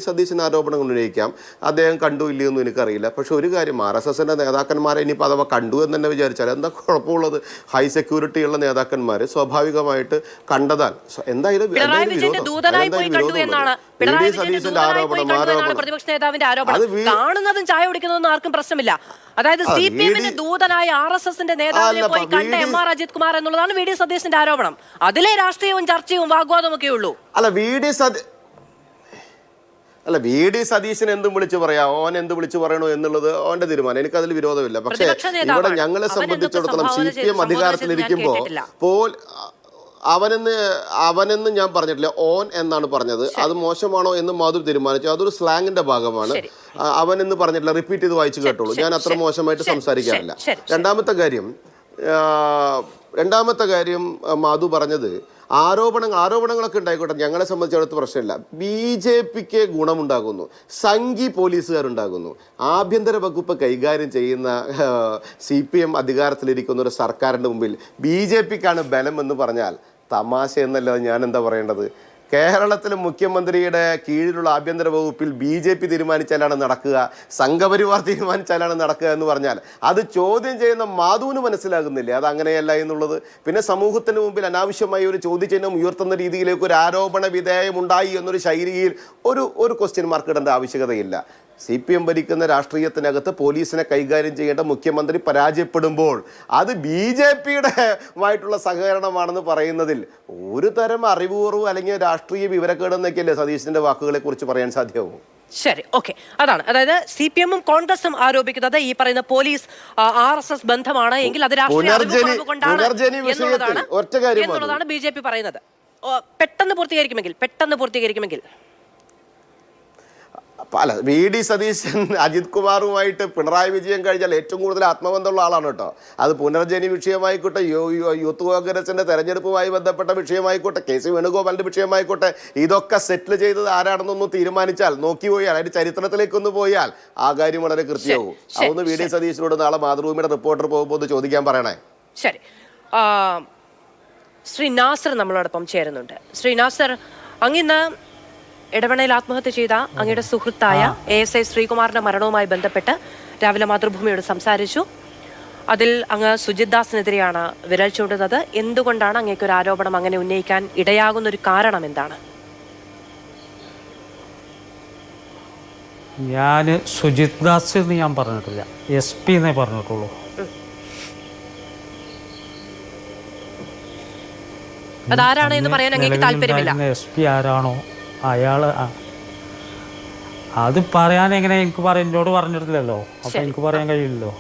സതീശൻ ആരോപണം ഉന്നയിക്കാം, അദ്ദേഹം കണ്ടു ഇല്ലയൊന്നും എനിക്കറിയില്ല. പക്ഷെ ഒരു കാര്യം, RSSന്റെ നേതാക്കന്മാരെ ഇനിയിപ്പോൾ അഥവാ കണ്ടു എന്ന് തന്നെ വിചാരിച്ചാൽ എന്താ കുഴപ്പമുള്ളത്? ഹൈ സെക്യൂരിറ്റി ഉള്ള നേതാക്കന്മാർ സ്വാഭാവികമായിട്ട് കണ്ടതാൽ എന്തായാലും VD സതീശന്റെ ആരോപണം പ്രതിപക്ഷ നേതാവിന്റെ ആരോപണം കാണുന്നതും ചായ കുടിക്കുന്നതൊന്നും ആർക്കും പ്രശ്നമില്ല. അതായത് CPM-ന്റെ ദൂതനായ RSSന്റെ നേതാവിനെ പോയി കണ്ട MR അജിത് കുമാർ എന്നുള്ളതാണ് VD സതീശന്റെ ആരോപണം. അതിലെ രാഷ്ട്രീയവും ചർച്ചയും വാഗ്വാദവും ഒക്കെ ഉള്ളൂ. VD സതീശൻ എന്തും വിളിച്ചു പറയാം, ഓൻ എന്ത് വിളിച്ചു പറയണോ എന്നുള്ളത് ഓന്റെ തീരുമാനം. എനിക്കതിൽ വിരോധമില്ല. പക്ഷേ ഇവിടെ ഞങ്ങളെ സംബന്ധിച്ചിടത്തോളം CPM അധികാരത്തിലിരിക്കുമ്പോൾ അവനെന്ന് ഞാൻ പറഞ്ഞിട്ടില്ല, ഓൻ എന്നാണ് പറഞ്ഞത്. അത് മോശമാണോ എന്ന് മാധു തീരുമാനിച്ചു. അതൊരു സ്ലാങ്ങിന്റെ ഭാഗമാണ്. അവനെന്ന് പറഞ്ഞിട്ടില്ല, റിപ്പീറ്റ് ചെയ്ത് വായിച്ചു കേട്ടോളൂ. ഞാൻ അത്ര മോശമായിട്ട് സംസാരിക്കാറില്ല. രണ്ടാമത്തെ കാര്യം മാധു പറഞ്ഞത് ആരോപണങ്ങളൊക്കെ ഉണ്ടായിക്കോട്ടെ, ഞങ്ങളെ സംബന്ധിച്ചിടത്ത് പ്രശ്നമില്ല. BJP-ക്ക് ഗുണമുണ്ടാകുന്നു, സംഘി പോലീസുകാരുണ്ടാകുന്നു. ആഭ്യന്തര വകുപ്പ് കൈകാര്യം ചെയ്യുന്ന CPM അധികാരത്തിലിരിക്കുന്ന ഒരു സർക്കാരിൻ്റെ മുമ്പിൽ BJP-ക്കാണ് ബലം എന്ന് പറഞ്ഞാൽ തമാശ എന്നല്ലാതെ ഞാൻ എന്താ പറയേണ്ടത്? കേരളത്തിലെ മുഖ്യമന്ത്രിയുടെ കീഴിലുള്ള ആഭ്യന്തര വകുപ്പിൽ BJP തീരുമാനിച്ചാലാണ് നടക്കുക, സംഘപരിവാർ തീരുമാനിച്ചാലാണ് നടക്കുക എന്ന് പറഞ്ഞാൽ അത് ചോദ്യം ചെയ്യുന്ന മാധുവിന് മനസ്സിലാകുന്നില്ലേ അത് അങ്ങനെയല്ല എന്നുള്ളത്? പിന്നെ സമൂഹത്തിന് മുമ്പിൽ അനാവശ്യമായി ഒരു ചോദ്യചിഹ്നം ഉയർത്തുന്ന രീതിയിലേക്ക് ഒരു ആരോപണ വിധേയമുണ്ടായി എന്നൊരു ശൈലിയിൽ ഒരു ക്വസ്റ്റ്യൻ മാർക്ക് ഇടേണ്ട ആവശ്യകതയില്ല. CPM ഭരിക്കുന്ന രാഷ്ട്രീയത്തിനകത്ത് പോലീസിനെ കൈകാര്യം ചെയ്യേണ്ട മുഖ്യമന്ത്രി പരാജയപ്പെടുമ്പോൾ അത് BJP-യുടെ ആയിട്ടുള്ള സഹകരണമാണെന്ന് പറയുന്നതിൽ ഒരു തരം അറിവുപൂർവ്വം അല്ലെങ്കിൽ രാഷ്ട്രീയ വിവരക്കേടെന്നൊക്കെയല്ലേ സതീശന്റെ വാക്കുകളെ കുറിച്ച് പറയാൻ സാധ്യമാവും? ശരി, ഓക്കെ. അതായത് CPM-ഉം കോൺഗ്രസും ആരോപിക്കുന്നത് ഈ പറയുന്ന പോലീസ് RSS ബന്ധമാണ് എങ്കിൽ അത് എന്നുള്ളതാണ് BJP പറയുന്നത്. പെട്ടെന്ന് പൂർത്തീകരിക്കുമെങ്കിൽ അല്ല, VD സതീശൻ അജിത് കുമാറുമായിട്ട് പിണറായി വിജയൻ കഴിഞ്ഞാൽ ഏറ്റവും കൂടുതൽ ആത്മബന്ധമുള്ള ആളാണ് കേട്ടോ. അത് പുനർജനി വിഷയമായിക്കോട്ടെ, യൂത്ത് കോൺഗ്രസിന്റെ തെരഞ്ഞെടുപ്പുമായി ബന്ധപ്പെട്ട വിഷയമായിക്കോട്ടെ, KC വേണുഗോപാലിന്റെ വിഷയമായിക്കോട്ടെ, ഇതൊക്കെ സെറ്റിൽ ചെയ്തത് ആരാണെന്നൊന്ന് തീരുമാനിച്ചാൽ, നോക്കിപ്പോയാൽ, അതിന്റെ ചരിത്രത്തിലേക്കൊന്ന് പോയാൽ ആ കാര്യം വളരെ കൃത്യമാവും. അതൊന്ന് VD സതീശനോട് നാളെ മാതൃഭൂമിയുടെ റിപ്പോർട്ടർ പോകുമ്പോൾ ചോദിക്കാൻ പറയണേ. ശരി. ശ്രീ നാസർ നമ്മളോടൊപ്പം ചേരുന്നുണ്ട്. ശ്രീ നാസർ, അങ്ങിന്ന് ഇടവണ്ണയിൽ ആത്മഹത്യ ചെയ്ത അങ്ങയുടെ സുഹൃത്തായ ASI ശ്രീകുമാറിന്റെ മരണവുമായി ബന്ധപ്പെട്ട് രാവിലെ മാതൃഭൂമിയോട് സംസാരിച്ചു. അതിൽ അങ്ങ് സുജിത് ദാസിനെതിരെയാണ് വിരൽ ചൂണ്ടുന്നത്. എന്തുകൊണ്ടാണ് അങ്ങേക്ക് ഒരു ആരോപണം അങ്ങനെ ഉന്നയിക്കാൻ ഇടയാകുന്ന ഒരു കാരണം എന്താണ്? ഞാൻ സുജിത് ദാസ് എന്ന് ഞാൻ പറഞ്ഞിട്ടില്ല, SP എന്നേ പറഞ്ഞിട്ടുള്ളൂ. അതാരാണ് എന്ന് പറയാൻ അങ്ങേക്ക് താല്പര്യമില്ല. SP ആരാണോ അയാൾ അത് പറയാൻ എങ്ങനെ എനിക്ക് പറയാൻ എന്നോട് പറഞ്ഞിട്ടില്ലല്ലോ, അപ്പൊ എനിക്ക് പറയാൻ കഴിയില്ലല്ലോ.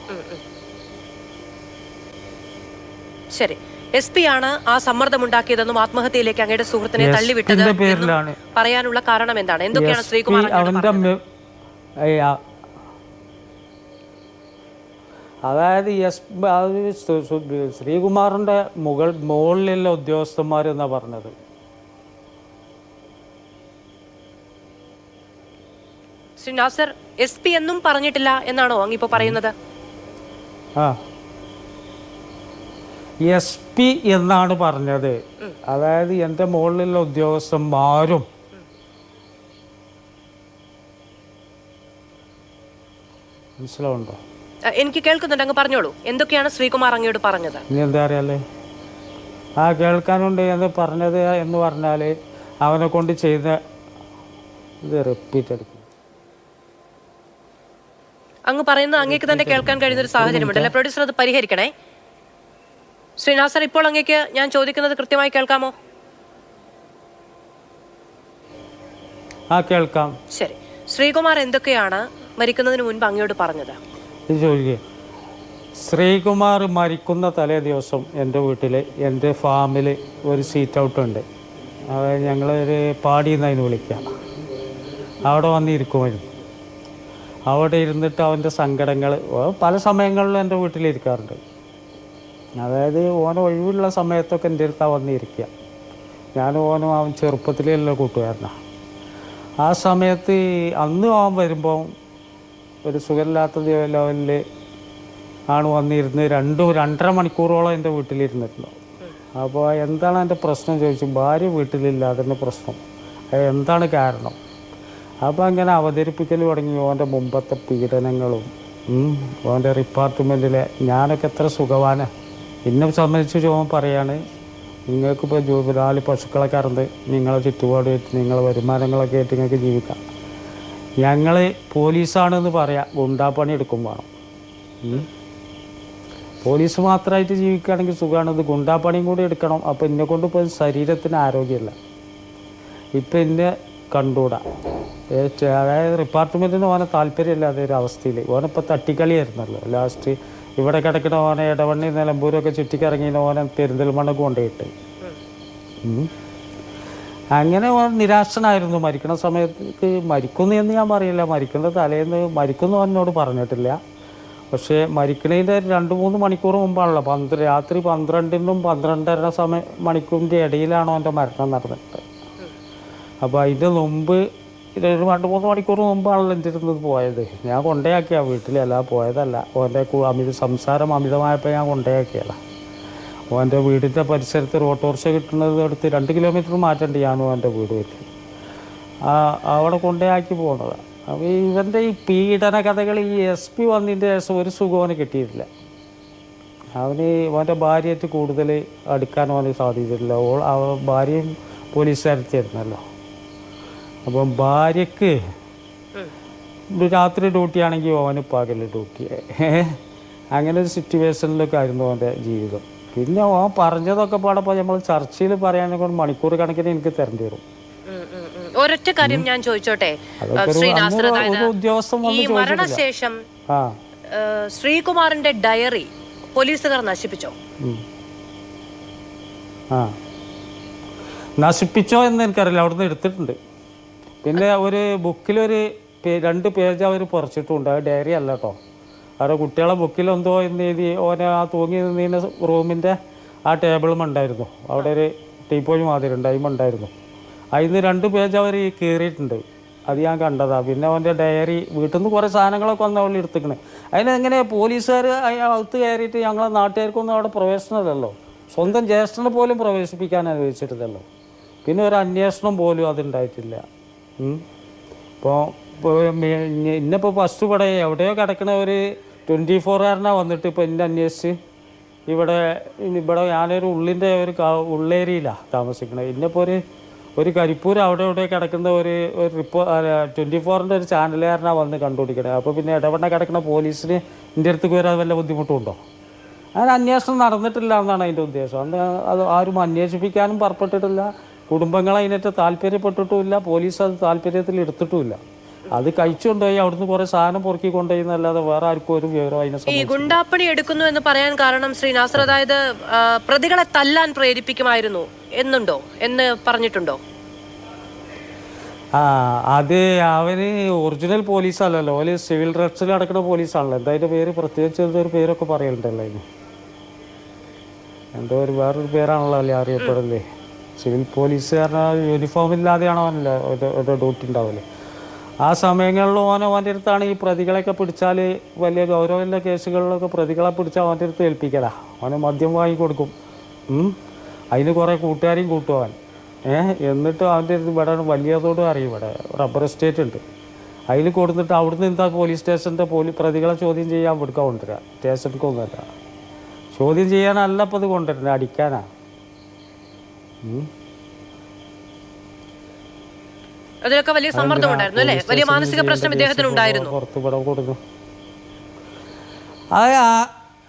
ശരി, SP ആണ് ആ സമ്മർദ്ദമുണ്ടാക്കിയതെന്നും ആത്മഹത്യയിലേക്ക് അങ്ങയുടെ സുഹൃത്തിനെ തള്ളിവിട്ടത് പേരിലാണ് പറയാനുള്ള കാരണം എന്താണ്? എന്തൊക്കെയാണ് ശ്രീകുമാർ അവന്റെ അതായത് ശ്രീകുമാറിന്റെ മുകളിലുള്ള ഉദ്യോഗസ്ഥന്മാരെന്നാ പറഞ്ഞത്. ശ്രീ നാസർ, SP എന്നും പറഞ്ഞിട്ടില്ല എന്നാണോ അങ്ങിപ്പോ പറയുന്നത്? SP എന്നാണ് പറഞ്ഞത്. അതായത് എൻ്റെ മുകളിലുള്ള ഉദ്യോഗസ്ഥന്മാരും മനസ്സിലാവുണ്ടോ? എനിക്ക് കേൾക്കുന്നുണ്ട്, അങ്ങ് പറഞ്ഞോളൂ. എന്തൊക്കെയാണ് ശ്രീകുമാർ അങ്ങയോട് പറഞ്ഞത്? ഇനി എന്താ അറിയാലേ കേൾക്കാനുണ്ട് എന്ന് പറഞ്ഞത് എന്ന് പറഞ്ഞാൽ അവനെ കൊണ്ട് ചെയ്ത ഇത് റിപ്പീറ്റ് അടിക്കും. അങ്ങ് പറയുന്നത് അങ്ങേക്ക് തന്നെ കേൾക്കാൻ കഴിയുന്ന ഒരു സാഹചര്യമുണ്ട് അല്ലെ? പ്രൊഡ്യൂസർ അത് പരിഹരിക്കണേ. ശ്രീനാസർ, ഇപ്പോൾ അങ്ങേക്ക് ഞാൻ ചോദിക്കുന്നത് കൃത്യമായി കേൾക്കാമോ? കേൾക്കാം. ശരി, ശ്രീകുമാർ എന്തൊക്കെയാണ് മരിക്കുന്നതിന് മുൻപ് അങ്ങയോട് പറഞ്ഞത്? ഇത് ചോദിക്കുക. ശ്രീകുമാർ മരിക്കുന്ന തലേ ദിവസം എൻ്റെ വീട്ടിൽ, എൻ്റെ ഫാമിൽ ഒരു സീറ്റ് ഔട്ട് ഉണ്ട്. അതായത് ഞങ്ങളൊരു പാടി എന്നതിന് വിളിക്കുക. അവിടെ വന്നിരിക്കുമായിരുന്നു. അവിടെ ഇരുന്നിട്ട് അവൻ്റെ സങ്കടങ്ങൾ പല സമയങ്ങളിലും എൻ്റെ വീട്ടിലിരിക്കാറുണ്ട്. അതായത് ഓന് ഒഴിവുള്ള സമയത്തൊക്കെ എൻ്റെ അടുത്താണ് വന്നിരിക്കുക. ഞാനും ഓനും അവൻ ചെറുപ്പത്തിലുള്ള കൂട്ടുകാരനാണ്. ആ സമയത്ത് അന്ന് അവൻ വരുമ്പോൾ ഒരു സുഖമില്ലാത്ത ലെവലിൽ ആണ് വന്നിരുന്ന് 2-2.5 മണിക്കൂറോളം എൻ്റെ വീട്ടിലിരുന്നിട്ടുണ്ടാവും. അപ്പോൾ എന്താണ് എൻ്റെ പ്രശ്നം ചോദിച്ചു. ഭാര്യ വീട്ടിലില്ല, അതിൻ്റെ പ്രശ്നം. എന്താണ് കാരണം? അപ്പോൾ അങ്ങനെ അവതരിപ്പിക്കൽ തുടങ്ങി. ഓൻ്റെ മുമ്പത്തെ പീഡനങ്ങളും ഓൻ്റെ ഡിപ്പാർട്ട്മെൻറ്റിലെ ഞാനൊക്കെ എത്ര സുഖവാനാണ്. എന്നെ സംബന്ധിച്ച് ചോദിക്കാൻ പറയാണ്, നിങ്ങൾക്കിപ്പോൾ 4 പശുക്കളൊക്കെ അറന്ന് നിങ്ങളെ ചുറ്റുപാട് വെച്ച് നിങ്ങളെ വരുമാനങ്ങളൊക്കെ ആയിട്ട് നിങ്ങൾക്ക് ജീവിക്കാം. ഞങ്ങൾ പോലീസാണെന്ന് പറയാം, ഗുണ്ടാപ്പണി എടുക്കും വേണം. പോലീസ് മാത്രമായിട്ട് ജീവിക്കുകയാണെങ്കിൽ സുഖമാണ്. ഇത് ഗുണ്ടാപ്പണിയും കൂടി എടുക്കണം. അപ്പോൾ എന്നെ കൊണ്ട് ഇപ്പോൾ ശരീരത്തിന് ആരോഗ്യമില്ല. ഇപ്പം എന്നെ കണ്ടുകൂടാ. അതായത് ഡിപ്പാർട്ട്മെൻറ്റിന് ഓനെ താല്പര്യമില്ലാതെ ഒരു അവസ്ഥയിൽ ഓനിപ്പോൾ തട്ടിക്കളിയായിരുന്നല്ലോ. ലാസ്റ്റ് ഇവിടെ കിടക്കുന്ന ഓനെ ഇടവണ്ണി നിലമ്പൂരൊക്കെ ചുറ്റിക്കിറങ്ങിയ ഓനെ പെരിന്തൽമണ്ണ കൊണ്ടുപോയിട്ട് അങ്ങനെ ഓൻ നിരാശനായിരുന്നു. മരിക്കുന്ന സമയത്ത് മരിക്കുന്നു എന്ന് ഞാൻ പറയില്ല, മരിക്കുന്ന തലേന്ന് മരിക്കുന്നു എന്നോട് പറഞ്ഞിട്ടില്ല. പക്ഷേ മരിക്കുന്നതിൻ്റെ 2-3 മണിക്കൂർ മുമ്പാണല്ലോ, രാത്രി 12-നും 12:30 മണിക്കൂറിൻ്റെ ഇടയിലാണോ എൻ്റെ മരണം നടന്നിട്ട്. അപ്പോൾ അതിൻ്റെ മുമ്പ് 2-3 മണിക്കൂർ മുമ്പാണല്ലോ എൻ്റെ ഇരുന്നത് പോയത്. ഞാൻ കൊണ്ടയാക്കിയ വീട്ടിലല്ല പോയതല്ല. ഓൻ്റെ സംസാരം അമിതമായപ്പോൾ ഞാൻ കൊണ്ടയാക്കിയതാണ്. ഓൻ്റെ വീടിൻ്റെ പരിസരത്ത് ഒരു ഓട്ടോറിക്ഷ കിട്ടുന്നത് അടുത്ത് 2 കിലോമീറ്റർ മാറ്റേണ്ടി ഞാനും എൻ്റെ വീട് വെച്ച് അവിടെ കൊണ്ടയാക്കി പോകുന്നതാണ്. അപ്പോൾ ഇവൻ്റെ ഈ പീഡന കഥകൾ ഈ SP വന്നതിൻ്റെ ശേഷം ഒരു സുഖം കിട്ടിയിട്ടില്ല. അവൻ്റെ ഭാര്യയായിട്ട് കൂടുതൽ അടുക്കാൻ അവന് സാധിച്ചിട്ടില്ല. ഭാര്യയും പോലീസുകാരത്തിയായിരുന്നല്ലോ. അപ്പം ഭാര്യക്ക് രാത്രി ഡ്യൂട്ടി ആണെങ്കിൽ ഓന് പകൽ ഡ്യൂട്ടി. അങ്ങനെ ഒരു സിറ്റുവേഷനിലൊക്കെ ആയിരുന്നു അവൻ്റെ ജീവിതം. പിന്നെ ഓൻ പറഞ്ഞതൊക്കെ പാടപ്പോൾ നമ്മൾ ചർച്ചയിൽ പറയാനൊക്കെ മണിക്കൂർ കണക്കിന് എനിക്ക് തരേണ്ടി വരും. ഒരൊറ്റ കാര്യം ഞാൻ ചോദിച്ചോട്ടെ ശ്രീനാസർ, ഈ മരണശേഷം ശ്രീകുമാറിന്റെ ഡയറി പോലീസുകാർ നശിപ്പിച്ചോ? നശിപ്പിച്ചോ എന്ന് എനിക്കറിയില്ല. അവിടുന്ന് എടുത്തിട്ടുണ്ട്. പിന്നെ ഒരു ബുക്കിലൊരു 2 പേജ് അവർ പറിച്ചിട്ടുണ്ട്. അത് ഡയറി അല്ല കേട്ടോ. അവിടെ കുട്ടികളെ ബുക്കിലെന്തോ എന്ന് എഴുതി ഓനെ ആ തൂങ്ങി നിന്നീന റൂമിൻ്റെ ആ ടേബിളും ഉണ്ടായിരുന്നു. അവിടെ ഒരു ടീപ്പോയി മാതിരി ഉണ്ടായിരുന്നു. അതിന് 2 പേജ് അവർ കീറിയിട്ടുണ്ട്. അത് ഞാൻ കണ്ടതാണ്. പിന്നെ അവൻ്റെ ഡയറി വീട്ടിൽ നിന്ന് കുറേ സാധനങ്ങളൊക്കെ വന്ന് അവൾ എടുത്തിക്കണേ. അതിനെങ്ങനെ പോലീസുകാർ അകത്ത് കയറിയിട്ട് ഞങ്ങളെ നാട്ടുകാർക്കൊന്നും അവിടെ പ്രവേശനമല്ലല്ലോ. സ്വന്തം ജ്യേഷ്ഠനെ പോലും പ്രവേശിപ്പിക്കാൻ അനുവദിച്ചിരുന്നല്ലോ. പിന്നെ ഒരു അന്വേഷണം പോലും അതുണ്ടായിട്ടില്ല. ഇപ്പോൾ ഇന്നിപ്പോൾ ഫസ്റ്റ് ഇവിടെ എവിടെയോ കിടക്കണ ഒരു 24-കാരനാണ് വന്നിട്ട് ഇപ്പോൾ എന്നെ അന്വേഷിച്ച് ഇവിടെ ഞാനൊരു ഉള്ളേരിയിലാണ് താമസിക്കുന്നത്. ഇന്നിപ്പോൾ ഒരു കരിപ്പൂർ അവിടെ കിടക്കുന്ന ഒരു 24-ൻ്റെ ഒരു ചാനലുകാരനാണ് വന്ന് കണ്ടുപിടിക്കണത്. അപ്പോൾ പിന്നെ ഇടവണ്ണ കിടക്കുന്ന പോലീസിന് എൻ്റെ അടുത്തേക്ക് വരാൻ വല്ല ബുദ്ധിമുട്ടുണ്ടോ? അങ്ങനെ അന്വേഷണം നടന്നിട്ടില്ല എന്നാണ് അതിൻ്റെ ഉദ്ദേശം. അത് ആരും അന്വേഷിപ്പിക്കാനും പുറപ്പെട്ടിട്ടില്ല. കുടുംബങ്ങൾ അതിനേറ്റ് താല്പര്യപ്പെട്ടിട്ടുമില്ല. പോലീസ് അത് താല്പര്യത്തിൽ എടുത്തിട്ടുമില്ല. അത് കഴിച്ചുകൊണ്ടുപോയി അവിടുന്ന് കുറെ സാധനം പൊറുക്കി കൊണ്ടുപോയി എന്നല്ലാതെ വേറെ ആർക്കും ഒരു വിവരം അതിനെ ഈ ഗുണ്ടാപ്പണി എടുക്കുന്നു എന്ന് പറയാൻ കാരണം ശ്രീ നാസർ, അതായത് പ്രതികളെ തല്ലാൻ പ്രേരിപ്പിക്കുമായിരുന്നു എന്നുണ്ടോ എന്ന് പറഞ്ഞിട്ടുണ്ടോ? അത് അവന് ഒറിജിനൽ പോലീസല്ലല്ലോ, ഓല് സിവിൽ ഡ്രഗ്സിൽ നടക്കുന്ന പോലീസാണല്ലോ. എന്താ പേര് പ്രത്യേകിച്ച് ഒരു പേരൊക്കെ പറയലുണ്ടല്ലോ അതിന്. എന്തോ വേറൊരു പേരാണല്ലോ അല്ലേ അറിയപ്പെടല്ലേ. സിവിൽ പോലീസുകാരൻ യൂണിഫോം ഇല്ലാതെയാണോ അവനല്ലോ ഡ്യൂട്ടി ഉണ്ടാവില്ലേ. ആ സമയങ്ങളിൽ ഓൻ്റെ അടുത്താണ് ഈ പ്രതികളെയൊക്കെ പിടിച്ചാൽ വലിയ ഗൗരവമുള്ള കേസുകളിലൊക്കെ പ്രതികളെ പിടിച്ചാൽ അവൻ്റെ അടുത്ത് ഏൽപ്പിക്കലാ. അവന് മദ്യം വാങ്ങി കൊടുക്കും. അതിന് കുറേ കൂട്ടുകാരെയും കൂട്ടുവാൻ. എന്നിട്ട് അവൻ്റെ അടുത്ത് ഇവിടെ വലിയതോടും അറിയും, ഇവിടെ റബ്ബർ എസ്റ്റേറ്റ് ഉണ്ട്. അതിൽ കൊടുത്തിട്ട് അവിടുന്ന് എന്താ പോലീസ് സ്റ്റേഷൻ്റെ പ്രതികളെ ചോദ്യം ചെയ്യാൻ കൊടുക്കാൻ കൊണ്ടുവരിക. സ്റ്റേഷനിക്കൊന്നുമല്ല, ചോദ്യം ചെയ്യാനല്ല ഇപ്പോൾ ഇത് കൊണ്ടുവരുന്നത്, അടിക്കാനാ. അതിലൊക്കെ വലിയ സമ്മർദ്ദം ഉണ്ടായിരുന്നു അല്ലേ? വലിയ മാനസിക പ്രശ്നം ഇദ്ദേഹത്തിന് ഉണ്ടായിരുന്നു. പുറത്തുവിടാൻ കൊടുത്തു.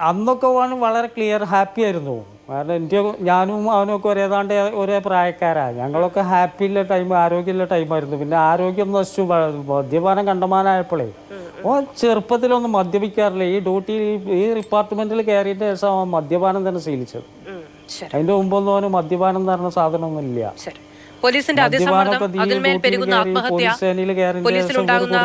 അന്നൊക്കെ വളരെ ക്ലിയർ ഹാപ്പി ആയിരുന്നു. കാരണം ഞാനും അവനൊക്കെ ഏതാണ്ട് ഒരേ പ്രായക്കാരാണ്. ഞങ്ങളൊക്കെ ഹാപ്പിയുള്ള ടൈം, ആരോഗ്യമുള്ള ടൈമായിരുന്നു. പിന്നെ ആരോഗ്യം നശിച്ചു. മദ്യപാനം കണ്ടമാനായപ്പോഴേ ചെറുപ്പത്തിലൊന്നും മദ്യപിക്കാറില്ല. ഈ ഡ്യൂട്ടി ഈ ഡിപ്പാർട്ട്മെന്റിൽ കയറിയിട്ട് ശേഷം അവൻ മദ്യപാനം തന്നെ ശീലിച്ചത്. അതിന്റെ മുമ്പൊന്നും അവന് മദ്യപാനം എന്ന് പറഞ്ഞ സാധനമൊന്നും ഇല്ല. പോലീസിന്റെ അതിസമ്മർദ്ദം, അതിന്മേൽ പെരുകുന്ന ആത്മഹത്യ, പോലീസിലുണ്ടാകുന്ന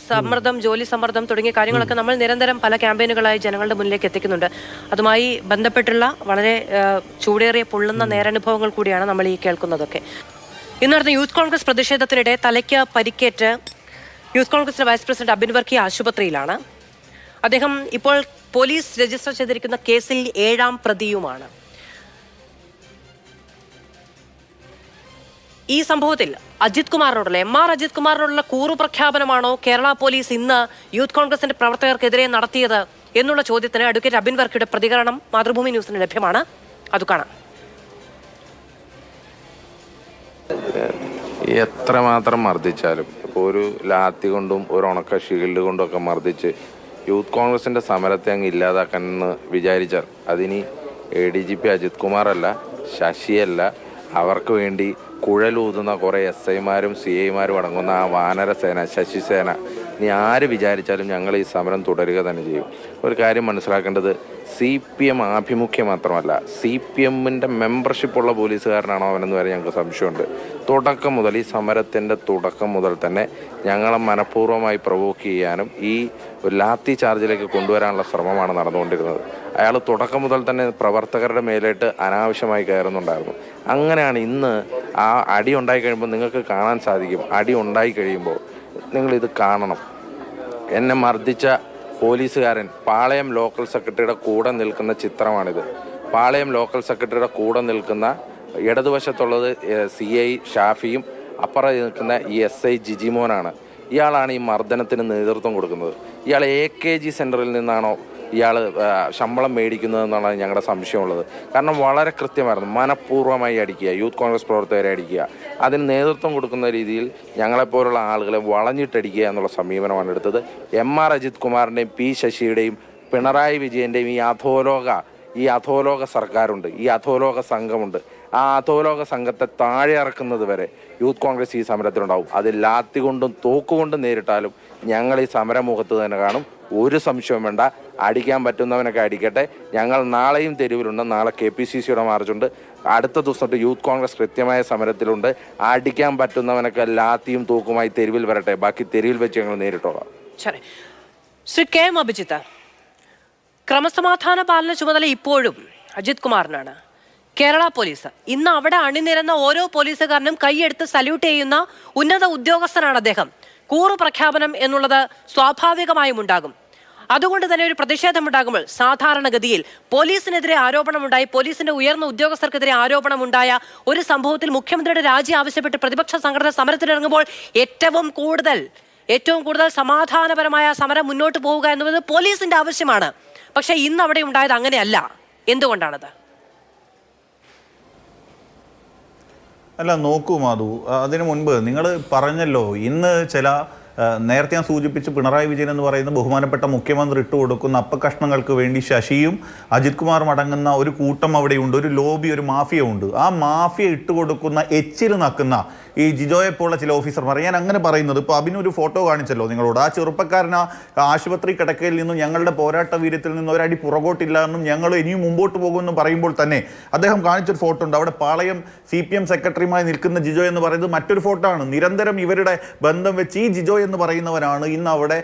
സമ്മർദ്ദം, ജോലി സമ്മർദ്ദം തുടങ്ങിയ കാര്യങ്ങളൊക്കെ നമ്മൾ നിരന്തരം പല ക്യാമ്പയിനുകളായി ജനങ്ങളുടെ മുന്നിലേക്ക് എത്തിക്കുന്നുണ്ട്. അതുമായി ബന്ധപ്പെട്ടുള്ള വളരെ ചൂടേറിയ പൊള്ളുന്ന നേരനുഭവങ്ങൾ കൂടിയാണ് നമ്മൾ ഈ കേൾക്കുന്നതൊക്കെ. ഇന്ന് നടന്ന യൂത്ത് കോൺഗ്രസ് പ്രതിഷേധത്തിനിടെ തലയ്ക്ക് പരിക്കേറ്റ് യൂത്ത് കോൺഗ്രസിന്റെ വൈസ് പ്രസിഡന്റ് അബിൻ വർക്കി ആശുപത്രിയിലാണ്. അദ്ദേഹം ഇപ്പോൾ പോലീസ് രജിസ്റ്റർ ചെയ്തിരിക്കുന്ന കേസിൽ 7ാം പ്രതിയുമാണ്. ഈ സംഭവത്തിൽ അജിത് കുമാറിനോടുള്ള MR അജിത് കുമാറിനോടുള്ള കൂറു പ്രഖ്യാപനമാണോ കേരള പോലീസ് ഇന്ന് യൂത്ത് കോൺഗ്രസിന്റെ പ്രവർത്തകർക്കെതിരെ നടത്തിയത് എന്നുള്ള ചോദ്യത്തിന് അഡ്വക്കേറ്റ് അബിൻ വർക്കിയുടെ പ്രതികരണം മാതൃഭൂമി ന്യൂസിന് ലഭ്യമാണ്. അത് കാണാം. എത്രമാത്രം മർദ്ദിച്ചാലും, ഇപ്പോൾ ഒരു ലാത്തി കൊണ്ടും ഒരു ഉണക്ക ഷീൽഡ് കൊണ്ടും ഒക്കെ മർദ്ദിച്ച് യൂത്ത് കോൺഗ്രസിന്റെ സമരത്തെ അങ്ങ് ഇല്ലാതാക്കാനെന്ന് വിചാരിച്ചാൽ അതിനി ADGP അജിത് കുമാറല്ല, ശശിയല്ല, അവർക്ക് വേണ്ടി കുഴലൂതുന്ന കുറേ SIമാരും CIമാരും അടങ്ങുന്ന ആ വാനരസേന, ശശിസേന, ഇനി ആര് വിചാരിച്ചാലും ഞങ്ങൾ ഈ സമരം തുടരുക തന്നെ ചെയ്യും. ഒരു കാര്യം മനസ്സിലാക്കേണ്ടത്, CPM ആഭിമുഖ്യം മാത്രമല്ല, CPMന്റെ മെമ്പർഷിപ്പുള്ള പോലീസുകാരനാണോ അവനെന്ന് വരെ ഞങ്ങൾക്ക് സംശയമുണ്ട്. തുടക്കം മുതൽ, ഈ സമരത്തിൻ്റെ തുടക്കം മുതൽ തന്നെ ഞങ്ങളെ മനഃപൂർവ്വമായി പ്രൊവോക്ക് ചെയ്യാനും ഈ ഒരു ലാത്തി ചാർജിലേക്ക് കൊണ്ടുവരാനുള്ള ശ്രമമാണ് നടന്നുകൊണ്ടിരുന്നത്. അയാൾ തുടക്കം മുതൽ തന്നെ പ്രവർത്തകരുടെ മേലേട്ട് അനാവശ്യമായി കയറുന്നുണ്ടായിരുന്നു. അങ്ങനെയാണ് ഇന്ന് ആ അടി ഉണ്ടായി കഴിയുമ്പോൾ നിങ്ങൾക്ക് കാണാൻ സാധിക്കും. അടി ഉണ്ടായി കഴിയുമ്പോൾ നിങ്ങളിത് കാണണം. എന്നെ മർദ്ദിച്ച പോലീസുകാരൻ പാളയം ലോക്കൽ സെക്രട്ടറിയുടെ കൂടെ നിൽക്കുന്ന ചിത്രമാണിത്. പാളയം ലോക്കൽ സെക്രട്ടറിയുടെ കൂടെ നിൽക്കുന്ന ഇടതുവശത്തുള്ളത് CI ഷാഫിയും അപ്പുറം നിൽക്കുന്ന ഈ SI ജിജിമോനാണ്. ഇയാളാണ് ഈ മർദ്ദനത്തിന് നേതൃത്വം കൊടുക്കുന്നത്. ഇയാൾ AKG സെൻറ്ററിൽ നിന്നാണോ ഇയാൾ ശമ്പളം മേടിക്കുന്നതെന്നാണ് ഞങ്ങളുടെ സംശയമുള്ളത്. കാരണം വളരെ കൃത്യമായിരുന്നു, മനഃപൂർവ്വമായി അടിക്കുക, യൂത്ത് കോൺഗ്രസ് പ്രവർത്തകരെ അടിക്കുക, അതിന് നേതൃത്വം കൊടുക്കുന്ന രീതിയിൽ ഞങ്ങളെപ്പോലുള്ള ആളുകളെ വളഞ്ഞിട്ടടിക്കുക എന്നുള്ള സമീപനമാണ് എടുത്തത്. MR അജിത് കുമാറിൻ്റെയും P ശശിയുടെയും പിണറായി വിജയൻ്റെയും ഈ അധോലോക സർക്കാരുണ്ട്, ഈ അധോലോക സംഘമുണ്ട്. ആ അധോലോക സംഘത്തെ താഴെ ഇറക്കുന്നത് വരെ യൂത്ത് കോൺഗ്രസ് ഈ സമരത്തിലുണ്ടാവും. അത് ലാത്തി കൊണ്ടും തോക്കുകൊണ്ടും നേരിട്ടാലും ഞങ്ങൾ ഈ സമരമുഖത്ത് തന്നെ കാണും. ഒരു സംശയവും വേണ്ട. അടിക്കാൻ പറ്റുന്നവനൊക്കെ അടിക്കട്ടെ. ഞങ്ങൾ നാളെയും തെരുവിലുണ്ട്. നാളെ KPCCയുടെ മാർച്ചുണ്ട്. അടുത്ത ദിവസം തൊട്ട് യൂത്ത് കോൺഗ്രസ് കൃത്യമായ സമരത്തിലുണ്ട്. അടിക്കാൻ പറ്റുന്നവനൊക്കെ ലാത്തിയും തൂക്കുമായി തെരുവിൽ വരട്ടെ. ബാക്കി തെരുവിൽ വെച്ച് ഞങ്ങൾ നേരിട്ടോളാം. ശ്രീ K. M. അഭിജിത്ത്, ക്രമസമാധാന പാലന ചുമതല ഇപ്പോഴും അജിത് കുമാറിനാണ്. കേരള പോലീസ് ഇന്ന് അവിടെ അണിനിരന്ന ഓരോ പോലീസുകാരനും കൈയെടുത്ത് സല്യൂട്ട് ചെയ്യുന്ന ഉന്നത ഉദ്യോഗസ്ഥനാണ് അദ്ദേഹം. കൂറു പ്രഖ്യാപനം എന്നുള്ളത് സ്വാഭാവികമായും ഉണ്ടാകും. അതുകൊണ്ട് തന്നെ ഒരു പ്രതിഷേധമുണ്ടാകുമ്പോൾ സാധാരണഗതിയിൽ പോലീസിനെതിരെ ആരോപണമുണ്ടായി, പോലീസിന്റെ ഉയർന്ന ഉദ്യോഗസ്ഥർക്കെതിരെ ആരോപണമുണ്ടായ ഒരു സംഭവത്തിൽ മുഖ്യമന്ത്രിയുടെ രാജി ആവശ്യപ്പെട്ട് പ്രതിപക്ഷ സംഘടന സമരത്തിനിറങ്ങുമ്പോൾ ഏറ്റവും കൂടുതൽ സമാധാനപരമായ സമരം മുന്നോട്ട് പോവുക എന്നുള്ളത് പോലീസിന്റെ ആവശ്യമാണ്. പക്ഷേ ഇന്ന് അവിടെ ഉണ്ടായത് അങ്ങനെയല്ല. എന്തുകൊണ്ടാണത്? അല്ല നോക്കൂ മാധു, അതിനു മുൻപ് നിങ്ങൾ പറഞ്ഞല്ലോ ഇന്ന് നേരത്തെ ഞാൻ സൂചിപ്പിച്ച് പിണറായി വിജയൻ എന്ന് പറയുന്ന ബഹുമാനപ്പെട്ട മുഖ്യമന്ത്രി ഇട്ടുകൊടുക്കുന്ന അപ്പകഷ്ണങ്ങൾക്ക് വേണ്ടി ശശിയും അജിത് കുമാറും അടങ്ങുന്ന ഒരു കൂട്ടം അവിടെയുണ്ട്, ഒരു ലോബി, ഒരു മാഫിയ ഉണ്ട്. ആ മാഫിയ ഇട്ടുകൊടുക്കുന്ന എച്ചിൽ നക്കുന്ന ഈ ജിജോയെ പോലുള്ള ചില ഓഫീസർമാർ, ഞാൻ അങ്ങനെ പറയുന്നത് ഇപ്പോൾ അഭിനൊരു ഫോട്ടോ കാണിച്ചല്ലോ നിങ്ങളോട്. ആ ചെറുപ്പക്കാരൻ ആശുപത്രി കിടക്കയിൽ നിന്നും ഞങ്ങളുടെ പോരാട്ട വീര്യത്തിൽ നിന്നും ഒരടി പുറകോട്ടില്ല എന്നും ഞങ്ങൾ ഇനിയും മുമ്പോട്ട് പോകുമെന്നും പറയുമ്പോൾ തന്നെ അദ്ദേഹം കാണിച്ചൊരു ഫോട്ടോ ഉണ്ട്. അവിടെ പാളയം CPM സെക്രട്ടറിയുമായി നിൽക്കുന്ന ജിജോ എന്ന് പറയുന്നത് മറ്റൊരു ഫോട്ടോ ആണ്. നിരന്തരം ഇവരുടെ ബന്ധം വെച്ച് ഈ ജിജോ എന്ന് പറയുന്നവരാണ് ഇന്ന് അവിടെ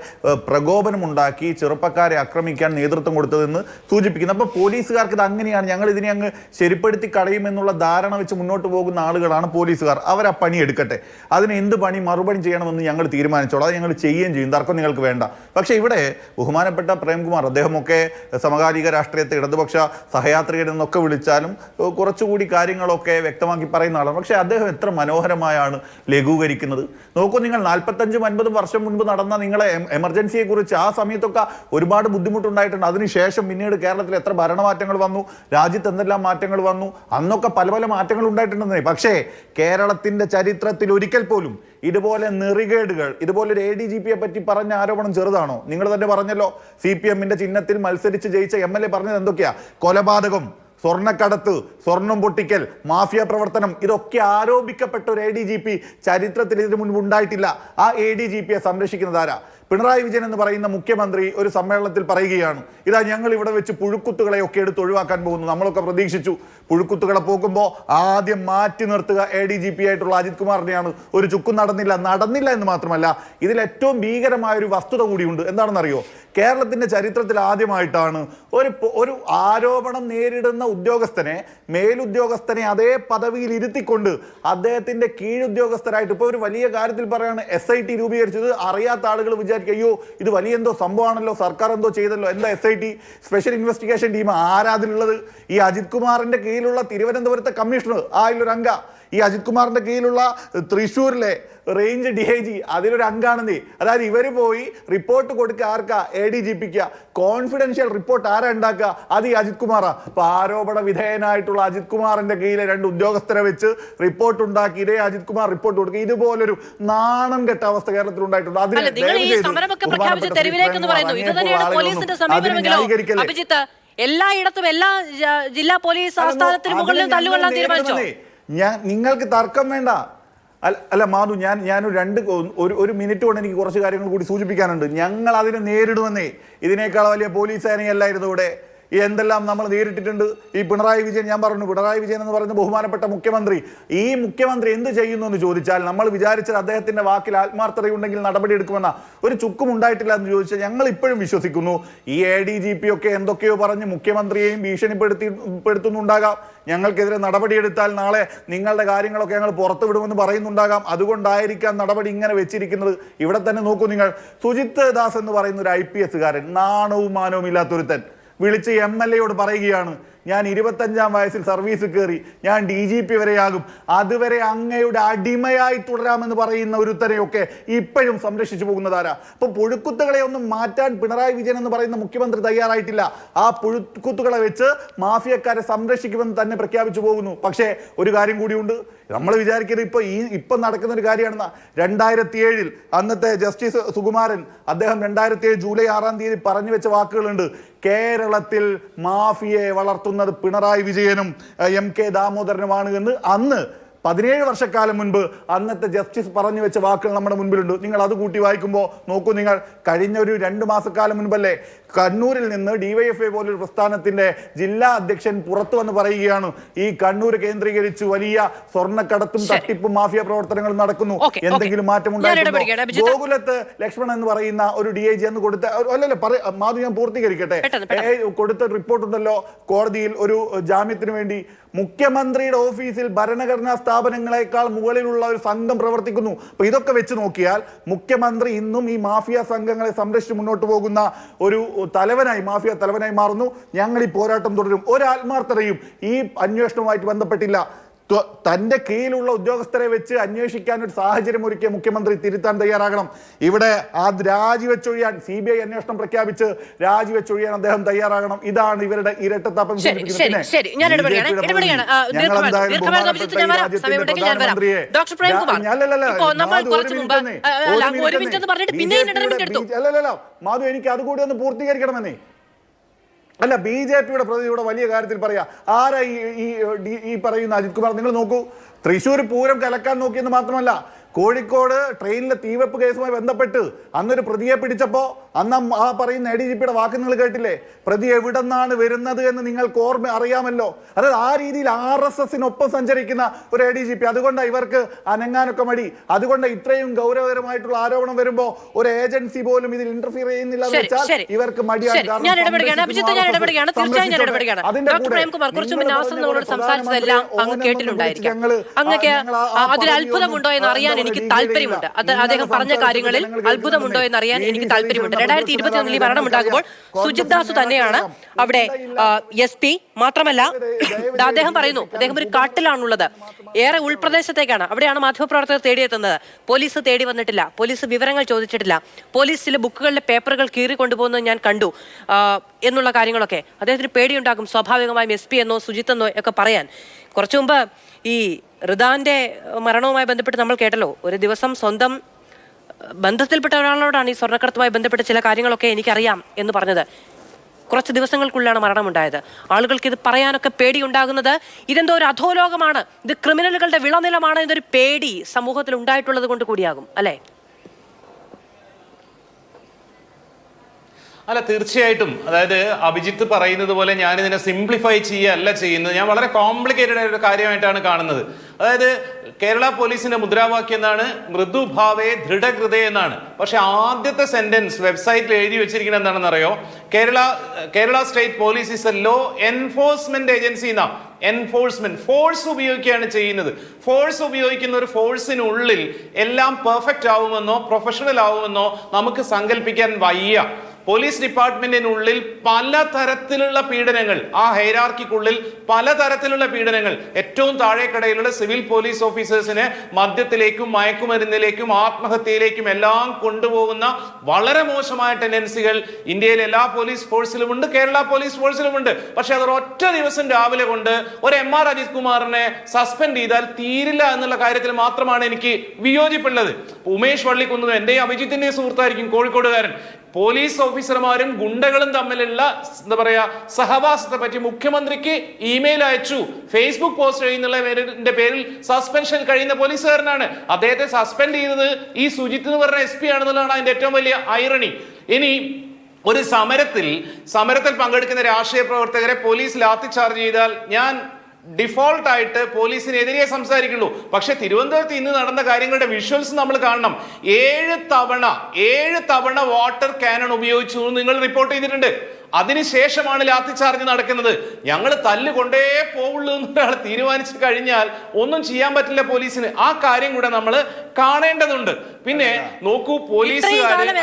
പ്രകോപനമുണ്ടാക്കി ചെറുപ്പക്കാരെ ആക്രമിക്കാൻ നേതൃത്വം കൊടുത്തതെന്ന് സൂചിപ്പിക്കുന്നു. അപ്പോൾ പോലീസുകാർക്ക് ഇത് അങ്ങനെയാണ്, ഞങ്ങൾ ഇതിനെ അങ്ങ് ശരിപ്പെടുത്തി കളയുമെന്നുള്ള ധാരണ വെച്ച് മുന്നോട്ട് പോകുന്ന ആളുകളാണ് പോലീസുകാർ. അവർ ആ പണി എടുക്കട്ടെ, അതിന് എന്ത് പണി മറുപടി ചെയ്യണമെന്ന് ഞങ്ങൾ തീരുമാനിച്ചോളാം, അത് ഞങ്ങൾ ചെയ്യുകയും ചെയ്യും, തർക്കം നിങ്ങൾക്ക് വേണ്ട. പക്ഷേ ഇവിടെ ബഹുമാനപ്പെട്ട പ്രേംകുമാർ, അദ്ദേഹമൊക്കെ സമകാലിക രാഷ്ട്രീയത്തെ ഇടതുപക്ഷ സഹയാത്രികൻ എന്നൊക്കെ വിളിച്ചാലും കുറച്ചുകൂടി കാര്യങ്ങളൊക്കെ വ്യക്തമാക്കി പറയുന്ന ആളാണ്. പക്ഷേ അദ്ദേഹം എത്ര മനോഹരമായാണ് ലഘൂകരിക്കുന്നത്. നോക്കൂ, നിങ്ങൾ 45-50 വർഷം മുൻപ് നടന്ന നിങ്ങളെ എമർജൻസിയെ കുറിച്ച് ആ സമയത്തൊക്കെ ഒരുപാട് ബുദ്ധിമുട്ടുണ്ടായിട്ടുണ്ട്. അതിനുശേഷം പിന്നീട് കേരളത്തിൽ എത്ര ഭരണമാറ്റങ്ങൾ വന്നു, രാജ്യത്ത് എന്തെല്ലാം മാറ്റങ്ങൾ വന്നു, അന്നൊക്കെ പല പല മാറ്റങ്ങൾ ഉണ്ടായിട്ടുണ്ടെന്നേ. പക്ഷേ കേരളത്തിന്റെ ചരിത്രത്തിൽ ഒരിക്കൽ പോലും ഇതുപോലെ നെറികേടുകൾ, ഇതുപോലെ ഒരു ADGPയെ പറ്റി പറഞ്ഞ ആരോപണം ചെറുതാണോ? നിങ്ങൾ തന്നെ പറഞ്ഞല്ലോ, CPMന്റെ ചിഹ്നത്തിൽ മത്സരിച്ച് ജയിച്ച MLA പറഞ്ഞത് എന്തൊക്കെയാ? കൊലപാതകം, സ്വർണ്ണക്കടത്ത്, സ്വർണം പൊട്ടിക്കൽ, മാഫിയ പ്രവർത്തനം, ഇതൊക്കെ ആരോപിക്കപ്പെട്ട ഒരു ADGP ചരിത്രത്തിൽ ഇതിനു മുൻപ് ഉണ്ടായിട്ടില്ല. ആ ADGPയെ സംരക്ഷിക്കുന്നത് ആരാ? പിണറായി വിജയൻ എന്ന് പറയുന്ന മുഖ്യമന്ത്രി ഒരു സമ്മേളനത്തിൽ പറയുകയാണ്, ഇതാ ഞങ്ങൾ ഇവിടെ വെച്ച് പുഴുക്കുത്തുകളെയൊക്കെ എടുത്ത് ഒഴിവാക്കാൻ പോകുന്നു. നമ്മളൊക്കെ പ്രതീക്ഷിച്ചു പുഴുക്കുത്തുകളെ പോകുമ്പോൾ ആദ്യം മാറ്റി നിർത്തുക ADGP ആയിട്ടുള്ള അജിത് കുമാറിനെയാണ്. ഒരു ചുക്കും നടന്നില്ല എന്ന് മാത്രമല്ല, ഇതിൽ ഏറ്റവും ഭീകരമായ ഒരു വസ്തുത കൂടിയുണ്ട്. എന്താണെന്നറിയോ? കേരളത്തിന്റെ ചരിത്രത്തിൽ ആദ്യമായിട്ടാണ് ഒരു ആരോപണം നേരിടുന്ന ഉദ്യോഗസ്ഥനെ, മേലുദ്യോഗസ്ഥനെ അതേ പദവിയിൽ ഇരുത്തിക്കൊണ്ട് അദ്ദേഹത്തിന്റെ കീഴുദ്യോഗസ്ഥരായിട്ട്, ഇപ്പോൾ ഒരു വലിയ കാര്യത്തിൽ പറയാണ് SIT രൂപീകരിച്ചത്. അറിയാത്ത ആളുകൾ വിചാരിക്കും, അയ്യോ ഇത് വലിയ എന്തോ സംഭവമാണല്ലോ, സർക്കാർ എന്തോ ചെയ്തല്ലോ. എന്താ SIT? Special investigation team. ആരാതിലുള്ളത്? ഈ അജിത് കുമാറിന്റെ കീഴിലുള്ള തിരുവനന്തപുരത്തെ കമ്മീഷണർ അതിലൊരു അംഗ, ഈ അജിത് കുമാറിന്റെ കീഴിലുള്ള തൃശ്ശൂരിലെ റേഞ്ച് DIG അതിലൊരു അംഗാണെന്നേ. അതായത് ഇവര് പോയി റിപ്പോർട്ട് കൊടുക്കുക ആർക്കാ? ADGPക്ക്. കോൺഫിഡൻഷ്യൽ റിപ്പോർട്ട് ആരാ ഉണ്ടാക്കുക? അത് ഈ അജിത് കുമാറാ. അപ്പൊ ആരോപണ വിധേയനായിട്ടുള്ള അജിത് കുമാറിന്റെ കീഴിലെ 2 ഉദ്യോഗസ്ഥരെ വെച്ച് റിപ്പോർട്ട് ഉണ്ടാക്കി ഇതേ അജിത് കുമാർ റിപ്പോർട്ട് കൊടുക്കുക. ഇതുപോലൊരു നാണം കെട്ട അവസ്ഥ കേരളത്തിൽ ഉണ്ടായിട്ടുണ്ട്. എല്ലായിടത്തും എല്ലാ ജില്ലാ പോലീസ് ആസ്ഥാനത്തിന് മുകളിലും തല്ലുകൊള്ളാൻ തീരുമാനിച്ചോ? നിങ്ങൾക്ക് തർക്കം വേണ്ട. അല്ല മാധു, ഒരു മിനിറ്റ് കൊണ്ട് എനിക്ക് കുറച്ച് കാര്യങ്ങൾ കൂടി സൂചിപ്പിക്കാനുണ്ട്. ഞങ്ങൾ അതിനെ നേരിടുമെന്നേ. ഇതിനേക്കാൾ വലിയ പോലീസ് സേനയല്ലായിരുന്നു ഇവിടെ. എന്തെല്ലാം നമ്മൾ നേരിട്ടിട്ടുണ്ട്. ഈ പിണറായി വിജയൻ, ഞാൻ പറഞ്ഞു, പിണറായി വിജയൻ എന്ന് പറയുന്ന ബഹുമാനപ്പെട്ട മുഖ്യമന്ത്രി, ഈ മുഖ്യമന്ത്രി എന്ത് ചെയ്യുന്നു എന്ന് ചോദിച്ചാൽ നമ്മൾ വിചാരിച്ചത് അദ്ദേഹത്തിന്റെ വാക്കിൽ ആത്മാർത്ഥതയുണ്ടെങ്കിൽ നടപടിയെടുക്കുമെന്ന ഒരു ചുക്കും ഉണ്ടായിട്ടില്ല എന്ന് ചോദിച്ചാൽ ഞങ്ങൾ ഇപ്പോഴും വിശ്വസിക്കുന്നു. ഈ ADGP ഒക്കെ എന്തൊക്കെയോ പറഞ്ഞ് മുഖ്യമന്ത്രിയെയും ഭീഷണിപ്പെടുത്തുന്നുണ്ടാകാം. ഞങ്ങൾക്കെതിരെ നടപടിയെടുത്താൽ നാളെ നിങ്ങളുടെ കാര്യങ്ങളൊക്കെ ഞങ്ങൾ പുറത്തു വിടുമെന്ന് പറയുന്നുണ്ടാകാം. അതുകൊണ്ടായിരിക്കാം നടപടി ഇങ്ങനെ വെച്ചിരിക്കുന്നത്. ഇവിടെ തന്നെ നോക്കൂ നിങ്ങൾ, സുജിത് ദാസ് എന്ന് പറയുന്ന ഒരു IPS കാരൻ, നാണവും മാനവും ഇല്ലാത്തൊരുത്തൻ വിളിച്ച് MLAയോട് പറയുകയാണ്, ഞാൻ 25-ാം വയസ്സിൽ സർവീസ് കയറി, ഞാൻ DGP വരെയാകും, അതുവരെ അങ്ങയുടെ അടിമയായി തുടരാമെന്ന് പറയുന്ന ഒരുത്തനെയൊക്കെ ഇപ്പോഴും സംരക്ഷിച്ചു പോകുന്നതാരാ? അപ്പൊ പുഴുക്കുത്തുകളെ ഒന്നും മാറ്റാൻ പിണറായി വിജയൻ എന്ന് പറയുന്ന മുഖ്യമന്ത്രി തയ്യാറായിട്ടില്ല. ആ പുഴുക്കുത്തുകളെ വെച്ച് മാഫിയക്കാരെ സംരക്ഷിക്കുമെന്ന് തന്നെ പ്രഖ്യാപിച്ചു പോകുന്നു. പക്ഷേ ഒരു കാര്യം കൂടിയുണ്ട്, നമ്മൾ വിചാരിക്കുന്നത് ഇപ്പം നടക്കുന്ന ഒരു കാര്യമാണെന്ന. 2007 അന്നത്തെ ജസ്റ്റിസ് സുകുമാരൻ, അദ്ദേഹം 2007 ജൂലൈ 6-ാം തീയതി പറഞ്ഞു വെച്ച വാക്കുകളുണ്ട്. കേരളത്തിൽ മാഫിയയെ വളർത്തുന്നത് പിണറായി വിജയനും MK ദാമോദരനുമാണ് എന്ന് അന്ന് 17 വർഷക്കാലം മുൻപ് അന്നത്തെ ജസ്റ്റിസ് പറഞ്ഞു വെച്ച വാക്കുകൾ നമ്മുടെ മുൻപിലുണ്ട്. നിങ്ങൾ അത് കൂട്ടി വായിക്കുമ്പോൾ നോക്കൂ, നിങ്ങൾ കഴിഞ്ഞ ഒരു 2 മാസക്കാലം മുൻപല്ലേ കണ്ണൂരിൽ നിന്ന് DYFI പോലൊരു പ്രസ്ഥാനത്തിന്റെ ജില്ലാ അധ്യക്ഷൻ പുറത്തു വന്ന് പറയുകയാണ്, ഈ കണ്ണൂർ കേന്ദ്രീകരിച്ച് വലിയ സ്വർണ്ണക്കടത്തും തട്ടിപ്പും മാഫിയ പ്രവർത്തനങ്ങളും നടക്കുന്നു, എന്തെങ്കിലും മാറ്റം ഉണ്ടായിട്ടുണ്ടോ? ഗോകുലത്ത് ലക്ഷ്മൺ എന്ന് പറയുന്ന ഒരു DIG എന്ന് കൊടുത്ത, അല്ലല്ലേ മാധു, ഞാൻ പൂർത്തീകരിക്കട്ടെ, കൊടുത്ത റിപ്പോർട്ട് ഉണ്ടല്ലോ കോടതിയിൽ ഒരു ജാമ്യത്തിന് വേണ്ടി. മുഖ്യമന്ത്രിയുടെ ഓഫീസിൽ ഭരണഘടനാ സ്ഥാപനങ്ങളെക്കാൾ മുകളിലുള്ള ഒരു സംഘം പ്രവർത്തിക്കുന്നു. അപ്പൊ ഇതൊക്കെ വെച്ച് നോക്കിയാൽ മുഖ്യമന്ത്രി ഇന്നും ഈ മാഫിയ സംഘങ്ങളെ സംരക്ഷിച്ച് മുന്നോട്ട് പോകുന്ന ഒരു മാഫിയ തലവനായി മാറുന്നു. ഞങ്ങൾ ഈ പോരാട്ടം തുടരും. ഒരു ആത്മാർത്ഥതയും ഈ അന്വേഷണവുമായിട്ട് ബന്ധപ്പെട്ടില്ല. തന്റെ കീഴിലുള്ള ഉദ്യോഗസ്ഥരെ വെച്ച് അന്വേഷിക്കാൻ ഒരു സാഹചര്യം ഒരുക്കിയ മുഖ്യമന്ത്രി തിരുത്താൻ തയ്യാറാകണം. ഇവിടെ രാജിവെച്ചൊഴിയാൻ CBI അന്വേഷണം പ്രഖ്യാപിച്ച് രാജിവെച്ചൊഴിയാൻ അദ്ദേഹം തയ്യാറാകണം. ഇതാണ് ഇവരുടെ ഇരട്ടത്താപ്പം. മാധു, എനിക്ക് അതുകൂടി ഒന്ന് പൂർത്തീകരിക്കണമെന്നേ. അല്ല, BJPയുടെ പ്രതിനിധിയുടെ വലിയ കാര്യത്തിൽ പറയാ, ആരാ ഈ പറയുന്ന അജിത് കുമാർ? നിങ്ങൾ നോക്കൂ, തൃശ്ശൂർ പൂരം കലക്കാൻ നോക്കിയെന്ന് മാത്രമല്ല, കോഴിക്കോട് ട്രെയിനിലെ തീവെപ്പ് കേസുമായി ബന്ധപ്പെട്ട് അന്നൊരു പ്രതിയെ പിടിച്ചപ്പോൾ അന്ന് ആ പറയുന്ന ADGPയുടെ വാക്ക് നിങ്ങൾ കേട്ടില്ലേ? പ്രതി എവിടെ നിന്നാണ് വരുന്നത് എന്ന് നിങ്ങൾക്ക് അറിയാമല്ലോ. അതായത് ആ രീതിയിൽ RSSനൊപ്പം സഞ്ചരിക്കുന്ന ഒരു ADGP. അതുകൊണ്ട് ഇവർക്ക് അനങ്ങാനൊക്കെ മടി. അതുകൊണ്ട് ഇത്രയും ഗൗരവകരമായിട്ടുള്ള ആരോപണം വരുമ്പോൾ ഒരു ഏജൻസി പോലും ഇതിൽ ഇന്റർഫിയർ ചെയ്യുന്നില്ല എന്ന് വെച്ചാൽ ഇവർക്ക് മടിയാണ്. എനിക്ക് താല്പര്യമുണ്ട്. അദ്ദേഹം പറഞ്ഞ കാര്യങ്ങളിൽ അത്ഭുതമുണ്ടോ എന്ന് അറിയാൻ എനിക്ക് താല്പര്യമുണ്ട്. 2021 ഈ മരണം ഉണ്ടാകുമ്പോൾ സുജിത് ദാസ് തന്നെയാണ് അവിടെ SP. മാത്രമല്ല, അദ്ദേഹം പറയുന്നു അദ്ദേഹം ഒരു കാട്ടിലാണുള്ളത്, ഏറെ ഉൾപ്രദേശത്തേക്കാണ്. അവിടെയാണ് മാധ്യമപ്രവർത്തകർ തേടിയെത്തുന്നത്. പോലീസ് തേടി വന്നിട്ടില്ല, പോലീസ് വിവരങ്ങൾ ചോദിച്ചിട്ടില്ല, പോലീസ് ചില ബുക്കുകളിലെ പേപ്പറുകൾ കീറി കൊണ്ടുപോകുന്നത് ഞാൻ കണ്ടു എന്നുള്ള കാര്യങ്ങളൊക്കെ അദ്ദേഹത്തിന് പേടിയുണ്ടാകും സ്വാഭാവികമായും. SP എന്നോ സുജിത്ത് എന്നോ ഒക്കെ പറയാൻ. കുറച്ചു മുമ്പ് ഈ റിദാന്റെ മരണവുമായി ബന്ധപ്പെട്ട് നമ്മൾ കേട്ടല്ലോ, ഒരു ദിവസം സ്വന്തം ബന്ധത്തിൽപ്പെട്ട ഒരാളോടാണ് ഈ സ്വർണ്ണക്കടത്തുമായി ബന്ധപ്പെട്ട് ചില കാര്യങ്ങളൊക്കെ എനിക്കറിയാം എന്ന് പറഞ്ഞത്. കുറച്ച് ദിവസങ്ങൾക്കുള്ളിലാണ് മരണമുണ്ടായത്. ആളുകൾക്ക് ഇത് പറയാനൊക്കെ പേടിയുണ്ടാകുന്നത് ഇതെന്തോ ഒരു അധോലോകമാണ്, ഇത് ക്രിമിനലുകളുടെ വിളനിലമാണ് എന്നൊരു പേടി സമൂഹത്തിൽ ഉണ്ടായിട്ടുള്ളത് കൊണ്ട് കൂടിയാകും അല്ലേ? അല്ല, തീർച്ചയായിട്ടും. അതായത് അഭിജിത്ത് പറയുന്നത് പോലെ ഞാനിതിനെ സിംപ്ലിഫൈ ചെയ്യല്ല ചെയ്യുന്നത്. ഞാൻ വളരെ കോംപ്ലിക്കേറ്റഡ് ആയ ഒരു കാര്യമായിട്ടാണ് കാണുന്നത്. അതായത് കേരള പോലീസിന്റെ മുദ്രാവാക്യം എന്താണ്? മൃദുഭാവേ ദൃഢഹൃദയ എന്നാണ്. പക്ഷെ ആദ്യത്തെ സെന്റൻസ് വെബ്സൈറ്റിൽ എഴുതി വെച്ചിരിക്കുന്നത് എന്താണെന്ന് അറിയോ? Kerala state police is A law enforcement agency എന്നാ. എൻഫോഴ്സ്മെന്റ്, ഫോഴ്സ് ഉപയോഗിക്കുകയാണ് ചെയ്യുന്നത്. ഫോഴ്സ് ഉപയോഗിക്കുന്ന ഒരു ഫോഴ്സിനുള്ളിൽ എല്ലാം പെർഫെക്റ്റ് ആവുമെന്നോ പ്രൊഫഷണൽ ആവുമെന്നോ നമുക്ക് സങ്കല്പിക്കാൻ വയ്യ. പോലീസ് ഡിപ്പാർട്ട്മെന്റിനുള്ളിൽ പലതരത്തിലുള്ള പീഡനങ്ങൾ, ആ ഹൈറാർക്കിക്കുള്ളിൽ പലതരത്തിലുള്ള പീഡനങ്ങൾ, ഏറ്റവും താഴേക്കടയിലുള്ള സിവിൽ പോലീസ് ഓഫീസേഴ്സിനെ മദ്യത്തിലേക്കും മയക്കുമരുന്നിലേക്കും ആത്മഹത്യയിലേക്കും എല്ലാം കൊണ്ടുപോകുന്ന വളരെ മോശമായ ടെൻഡൻസികൾ ഇന്ത്യയിലെ എല്ലാ പോലീസ് ഫോഴ്സിലുമുണ്ട്, കേരള പോലീസ് ഫോഴ്സിലുമുണ്ട്. പക്ഷെ അത് ഒറ്റ ദിവസം രാവിലെ കൊണ്ട് ഒരു MR അജിത് കുമാറിനെ സസ്പെൻഡ് ചെയ്താൽ തീരില്ല എന്നുള്ള കാര്യത്തിൽ മാത്രമാണ് എനിക്ക് വിയോജിപ്പുള്ളത്. ഉമേഷ് വള്ളിക്കുന്ന് എന്റെയും അഭിജിത്തിന്റെയും സുഹൃത്തായിരിക്കും, കോഴിക്കോടുകാരൻ. പോലീസ് ഓഫീസർമാരും ഗുണ്ടകളും തമ്മിലുള്ള എന്താ പറയാ സഹവാസത്തെ പറ്റി മുഖ്യമന്ത്രിക്ക് ഇമെയിൽ അയച്ചു, ഫേസ്ബുക്ക് പോസ്റ്റ് ചെയ്യുന്നതിന്റെ പേരിൽ സസ്പെൻഷൻ കഴിയുന്ന പോലീസുകാരനാണ്. അദ്ദേഹത്തെ സസ്പെൻഡ് ചെയ്തത് ഈ സുജിത്ത് എന്ന് പറഞ്ഞ SP ആണെന്നുള്ളതാണ് അതിന്റെ ഏറ്റവും വലിയ ഐറണി. ഇനി ഒരു സമരത്തിൽ പങ്കെടുക്കുന്ന രാഷ്ട്രീയ പ്രവർത്തകരെ പോലീസ് ലാത്തിചാർജ് ചെയ്താൽ ഞാൻ ഡിഫോൾട്ട് ആയിട്ട് പോലീസിനെതിരെ സംസാരിക്കുള്ളൂ. പക്ഷെ തിരുവനന്തപുരത്ത് ഇന്ന് നടന്ന കാര്യങ്ങളുടെ വിഷ്വൽസ് നമ്മൾ കാണണം. 7 തവണ വാട്ടർ കാനൺ ഉപയോഗിച്ചു നിങ്ങൾ റിപ്പോർട്ട് ചെയ്തിട്ടുണ്ട്. അതിനുശേഷമാണ് ലാത്തിചാർജ് നടക്കുന്നത്. ഞങ്ങൾ തല്ലുകൊണ്ടേ പോവുള്ളൂ എന്നൊരാൾ തീരുമാനിച്ചു കഴിഞ്ഞാൽ ഒന്നും ചെയ്യാൻ പറ്റില്ല പോലീസിന്. ആ കാര്യം കൂടെ നമ്മൾ കാണേണ്ടതുണ്ട്. പിന്നെ നോക്കൂ, പോലീസുകാരും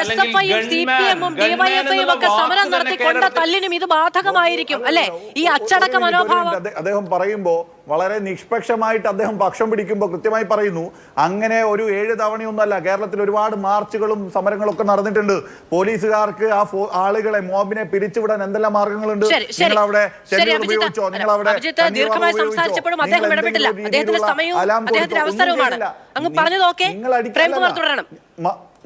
ഇത് ബാധകമായിരിക്കും അല്ലെ? ഈ അച്ചടക്ക മനോഭാവം അദ്ദേഹം പറയുമ്പോ വളരെ നിഷ്പക്ഷമായിട്ട് അദ്ദേഹം പക്ഷം പിടിക്കുമ്പോൾ കൃത്യമായി പറയുന്നു, അങ്ങനെ ഒരു 7 തവണയൊന്നുമല്ല, കേരളത്തിൽ ഒരുപാട് മാർച്ചുകളും സമരങ്ങളും ഒക്കെ നടന്നിട്ടുണ്ട്. പോലീസുകാർക്ക് ആ ആളുകളെ മോബിനെ പിരിച്ചുവിടാൻ എന്തെല്ലാം മാർഗങ്ങളുണ്ട്. നിങ്ങൾ അവിടെ ഉപയോഗിച്ചോ, നിങ്ങൾ അവിടെ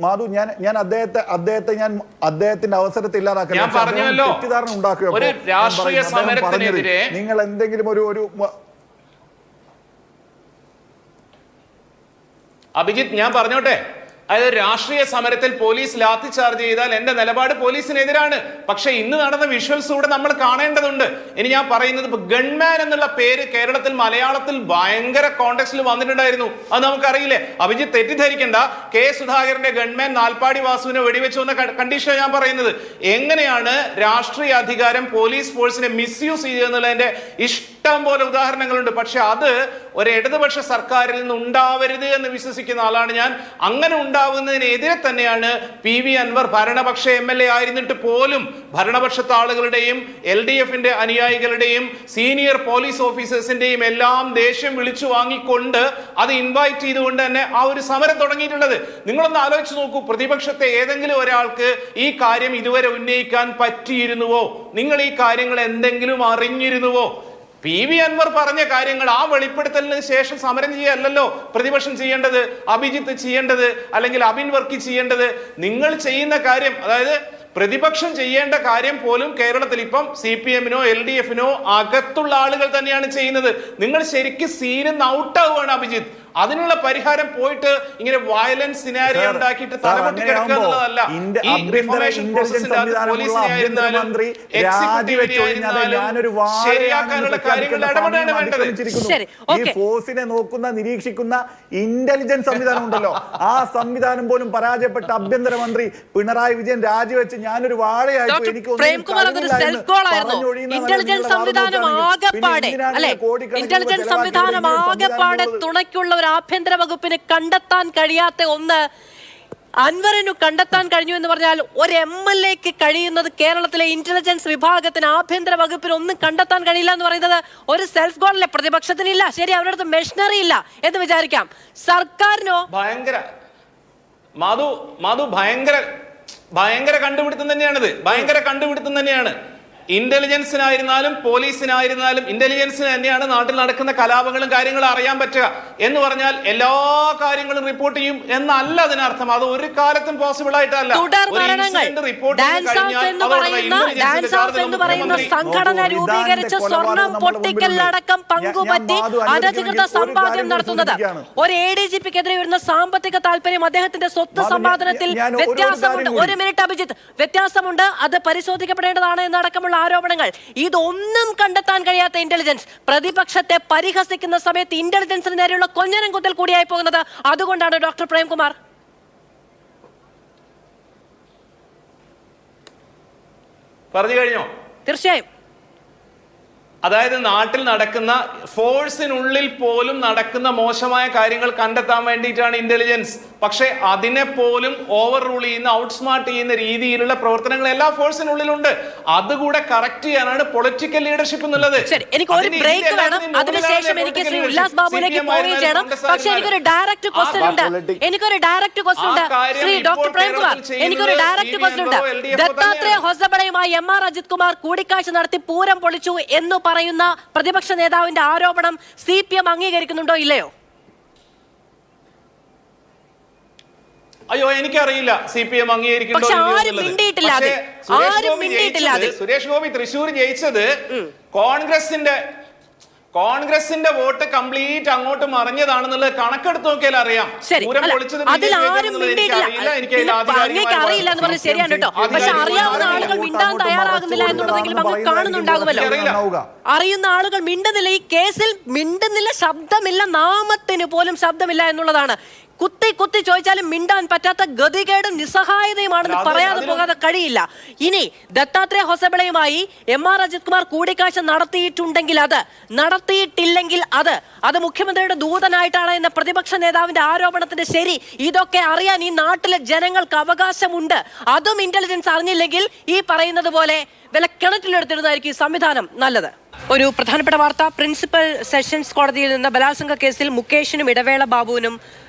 മാധു, ഞാൻ അദ്ദേഹത്തിന്റെ അവസരത്തെ ഇല്ലാതാക്കില്ല. തെറ്റിദ്ധാരണ ഉണ്ടാക്കുക. നിങ്ങൾ എന്തെങ്കിലും ഒരു അഭിജിത്ത്, ഞാൻ പറഞ്ഞോട്ടെ, അതായത് രാഷ്ട്രീയ സമരത്തിൽ പോലീസ് ലാത്തി ചാർജ് ചെയ്താൽ എന്റെ നിലപാട് പോലീസിനെതിരാണ്. പക്ഷെ ഇന്ന് നടന്ന വിഷ്വൽസ് കൂടെ നമ്മൾ കാണേണ്ടതുണ്ട്. ഇനി ഞാൻ പറയുന്നത്, ഗൺമാൻ എന്നുള്ള പേര് കേരളത്തിൽ മലയാളത്തിൽ ഭയങ്കര കോണ്ടെക്സ്റ്റിൽ വന്നിട്ടുണ്ടായിരുന്നു. അത് നമുക്കറിയില്ലേ? അഭിജിത്ത് തെറ്റിദ്ധരിക്കണ്ട. കെ സുധാകരന്റെ ഗൺമാൻ നാൽപ്പാടി വാസുവിനെ വെടിവെച്ചു എന്ന കണ്ടീഷൻ ഞാൻ പറയുന്നത്. എങ്ങനെയാണ് രാഷ്ട്രീയ അധികാരം പോലീസ് ഫോഴ്സിനെ മിസ്യൂസ് ചെയ്യുക എന്നുള്ളതിന്റെ ഇഷ്ടം പോലെ ഉദാഹരണങ്ങളുണ്ട്. പക്ഷെ അത് ഒരു ഇടതുപക്ഷ സർക്കാരിൽ നിന്ന് ഉണ്ടാവരുത് എന്ന് വിശ്വസിക്കുന്ന ആളാണ് ഞാൻ. അങ്ങനെ ഉണ്ടാവുന്നതിനെതിരെ തന്നെയാണ് PV അൻവർ ഭരണപക്ഷ MLA ആയിരുന്നിട്ട് പോലും ഭരണപക്ഷത്തെ ആളുകളുടെയും LDFന്റെ അനുയായികളുടെയും സീനിയർ പോലീസ് ഓഫീസേഴ്സിന്റെയും എല്ലാം ദേഷ്യം വിളിച്ചു വാങ്ങിക്കൊണ്ട് അത് ഇൻവൈറ്റ് ചെയ്തുകൊണ്ട് തന്നെ ആ ഒരു സമരം തുടങ്ങിയിട്ടുള്ളത്. നിങ്ങളൊന്ന് ആലോചിച്ച് നോക്കൂ, പ്രതിപക്ഷത്തെ ഏതെങ്കിലും ഒരാൾക്ക് ഈ കാര്യം ഇതുവരെ ഉന്നയിക്കാൻ പറ്റിയിരുന്നുവോ? നിങ്ങൾ ഈ കാര്യങ്ങൾ എന്തെങ്കിലും അറിഞ്ഞിരുന്നുവോ? PV അൻവർ പറഞ്ഞ കാര്യങ്ങൾ ആ വെളിപ്പെടുത്തലിന് ശേഷം സമരം ചെയ്യല്ലോ പ്രതിപക്ഷം ചെയ്യേണ്ടത്, അഭിജിത്ത് ചെയ്യേണ്ടത്, അല്ലെങ്കിൽ അബിൻ വർക്കി ചെയ്യേണ്ടത്. നിങ്ങൾ ചെയ്യുന്ന കാര്യം, അതായത് പ്രതിപക്ഷം ചെയ്യേണ്ട കാര്യം പോലും കേരളത്തിൽ ഇപ്പം CPM-നോ LDF-നോ അകത്തുള്ള ആളുകൾ തന്നെയാണ് ചെയ്യുന്നത്. നിങ്ങൾ ശരിക്കും സീനിന്ന് ഔട്ടാവുകയാണ് അഭിജിത്ത്. അതിനുള്ള പരിഹാരം പോയിട്ട് ഇങ്ങനെ വയലൻസ് സിനാരിയോ ഉണ്ടാക്കിയിട്ട് തലമുട്ടി കിടക്കുക എന്നുള്ളതല്ല. ഈ റിഫോർമേഷൻ പ്രോസസ്സിന്റെ ശരിയാക്കാനുള്ള കാര്യങ്ങൾ ഇടപെടാണ് വേണ്ടത്. ഈ ഫോഴ്സിനെ നോക്കുന്ന, നിരീക്ഷിക്കുന്ന ഇന്റലിജൻസ് സംവിധാനം ഉണ്ടല്ലോ, ആ സംവിധാനം പോലും പരാജയപ്പെട്ട ആഭ്യന്തരമന്ത്രി പിണറായി വിജയൻ രാജിവെച്ച് ഞാനൊരു വാഴയായി തുണയ്ക്കുള്ള ഒരു ആഭ്യന്തര വകുപ്പിന് കണ്ടെത്താൻ കഴിയാത്ത ഒന്ന് അൻവറിനു കണ്ടെത്താൻ കഴിഞ്ഞു എന്ന് പറഞ്ഞാൽ ഒരു MLA-ക്ക് കഴിയുന്നത് കേരളത്തിലെ ഇന്റലിജൻസ് വിഭാഗത്തിന്, ആഭ്യന്തര വകുപ്പിന് ഒന്നും കണ്ടെത്താൻ കഴിയില്ല എന്ന് പറയുന്നത് ഒരു സെൽഫ് ഗോളല്ലേ? പ്രതിപക്ഷത്തിനില്ല, ശരി, അവരുടെ അടുത്ത് മെഷീനറി ഇല്ല എന്ന് വിചാരിക്കാം. സർക്കാരിനോ ഭയങ്കര കണ്ടുപിടുത്തം തന്നെയാണിത്. ഭയങ്കര കണ്ടുപിടുത്തം തന്നെയാണ്. ഇന്റലിജൻസിനായിരുന്നാലും പോലീസിനായിരുന്നാലും ഇന്റലിജൻസിന് തന്നെയാണ് നാട്ടിൽ നടക്കുന്ന കലാപങ്ങളും കാര്യങ്ങളും അറിയാൻ പറ്റുക. എന്ന് പറഞ്ഞാൽ എല്ലാ കാര്യങ്ങളും റിപ്പോർട്ട് ചെയ്യും എന്നല്ല അതിനർത്ഥം. അത് ഒരു കാലത്തും പോസിബിൾ ആയിട്ടല്ല. സംഘടന രൂപീകരിച്ച് സ്വർണം പൊട്ടിക്കലടക്കം പങ്കുപറ്റി അനധികൃത സമ്പാദ്യം നടത്തുന്നത്, ഒരു ADGP-ക്കെതിരെ വരുന്ന സാമ്പത്തിക താല്പര്യം, അദ്ദേഹത്തിന്റെ സ്വത്ത് സമ്പാദനത്തിൽ വ്യത്യാസമുണ്ട്. ഒരു മിനിറ്റ് അഭിജിത്ത്, വ്യത്യാസമുണ്ട്, അത് പരിശോധിക്കപ്പെടേണ്ടതാണ് എന്നടക്കമുള്ള ആരോപണങ്ങൾ. ഇതൊന്നും കണ്ടെത്താൻ കഴിയാത്ത ഇന്റലിജൻസ് പ്രതിപക്ഷത്തെ പരിഹസിക്കുന്ന സമയത്ത് ഇന്റലിജൻസിന് നേരെയുള്ള കൊഞ്ഞനം കുത്തൽ കൂടിയായി പോകുന്നത്. അതുകൊണ്ടാണ് ഡോക്ടർ പ്രേംകുമാർ പറഞ്ഞു കഴിഞ്ഞോ? തീർച്ചയായും. അതായത് നാട്ടിൽ നടക്കുന്ന ഫോഴ്സിനുള്ളിൽ പോലും നടക്കുന്ന മോശമായ കാര്യങ്ങൾ കണ്ടെത്താൻ വേണ്ടിയിട്ടാണ് ഇന്റലിജൻസ്. പക്ഷെ അതിനെ പോലും ഓവർ റൂൾ ചെയ്യുന്ന, ഔട്ട്സ്മാർട്ട് ചെയ്യുന്ന രീതിയിലുള്ള പ്രവർത്തനങ്ങൾ എല്ലാ ഫോഴ്സിനുള്ളിലുണ്ട്. അതുകൂടെ കറക്റ്റ് ചെയ്യാനാണ് പൊളിറ്റിക്കൽ ലീഡർഷിപ്പ് എന്നുള്ളത്. എനിക്ക് ഒരു ബ്രേക്ക് വേണം, അതിനുശേഷം എനിക്ക് ശ്രീ ഉല്ലാസ് ബാബുവിലേക്ക് പോവുകയും ചെയ്യണം. പക്ഷെ എനിക്കൊരു ഡയറക്റ്റ് ക്വസ്റ്റ്യൻ ഉണ്ട്. ശ്രീ ഡോക്ടർ പ്രേംകുമാർ, എനിക്കൊരു ഡയറക്റ്റ് ക്വസ്റ്റ്യൻ ഉണ്ട്. ദത്താത്രേയ ഹൊസബളയുമായി MR അജിത് കുമാർ കൂടിക്കാഴ്ച നടത്തി പൂരം പൊളിച്ചു എന്ന് പറയുന്ന പ്രതിപക്ഷ നേതാവിന്റെ ആരോപണം CPM അംഗീകരിക്കുന്നുണ്ടോ ഇല്ലയോ? അയ്യോ, എനിക്കറിയില്ല CPM അംഗീകരിക്കുന്നുണ്ടോ. സുരേഷ് ഗോപി തൃശ്ശൂർ ജയിച്ചത് കോൺഗ്രസിന്റെ വോട്ട് കംപ്ലീറ്റ് അങ്ങോട്ട് മറിഞ്ഞതാണെന്നുള്ളത് കണക്കെടുത്ത് നോക്കിയാൽ അറിയാം. അറിയുന്ന ആളുകൾ മിണ്ടുന്നില്ല, ഈ കേസിൽ മിണ്ടുന്നില്ല, ശബ്ദമില്ല, നാമത്തിന് പോലും ശബ്ദമില്ല എന്നുള്ളതാണ്. കുത്തി കുത്തി ചോദിച്ചാലും മിണ്ടാൻ പറ്റാത്ത ഗതികേടും നിസ്സഹായതയുമാണെന്ന് പറയാതെ പോകാതെ കഴിയില്ല. ഇനി ദത്താത്രേയ ഹൊസബളയുമായി MR അജിത് കുമാർ കൂടിക്കാഴ്ച നടത്തിയിട്ടുണ്ടെങ്കിൽ അത്, നടത്തിയിട്ടില്ലെങ്കിൽ അത് മുഖ്യമന്ത്രിയുടെ ദൂതനായിട്ടാണ് എന്ന പ്രതിപക്ഷ നേതാവിന്റെ ആരോപണത്തിന്റെ ശരി, ഇതൊക്കെ അറിയാൻ ഈ നാട്ടിലെ ജനങ്ങൾക്ക് അവകാശമുണ്ട്. അതും ഇന്റലിജൻസ് അറിഞ്ഞില്ലെങ്കിൽ ഈ പറയുന്നത് പോലെ വില കിണറ്റിലെടുത്തിരുന്നതായിരിക്കും ഈ സംവിധാനം നല്ലത്. ഒരു പ്രധാനപ്പെട്ട വാർത്ത, പ്രിൻസിപ്പൽ സെഷൻസ് കോടതിയിൽ നിന്ന് ബലാത്സംഗ കേസിൽ മുകേഷിനും ഇടവേള ബാബുവിനും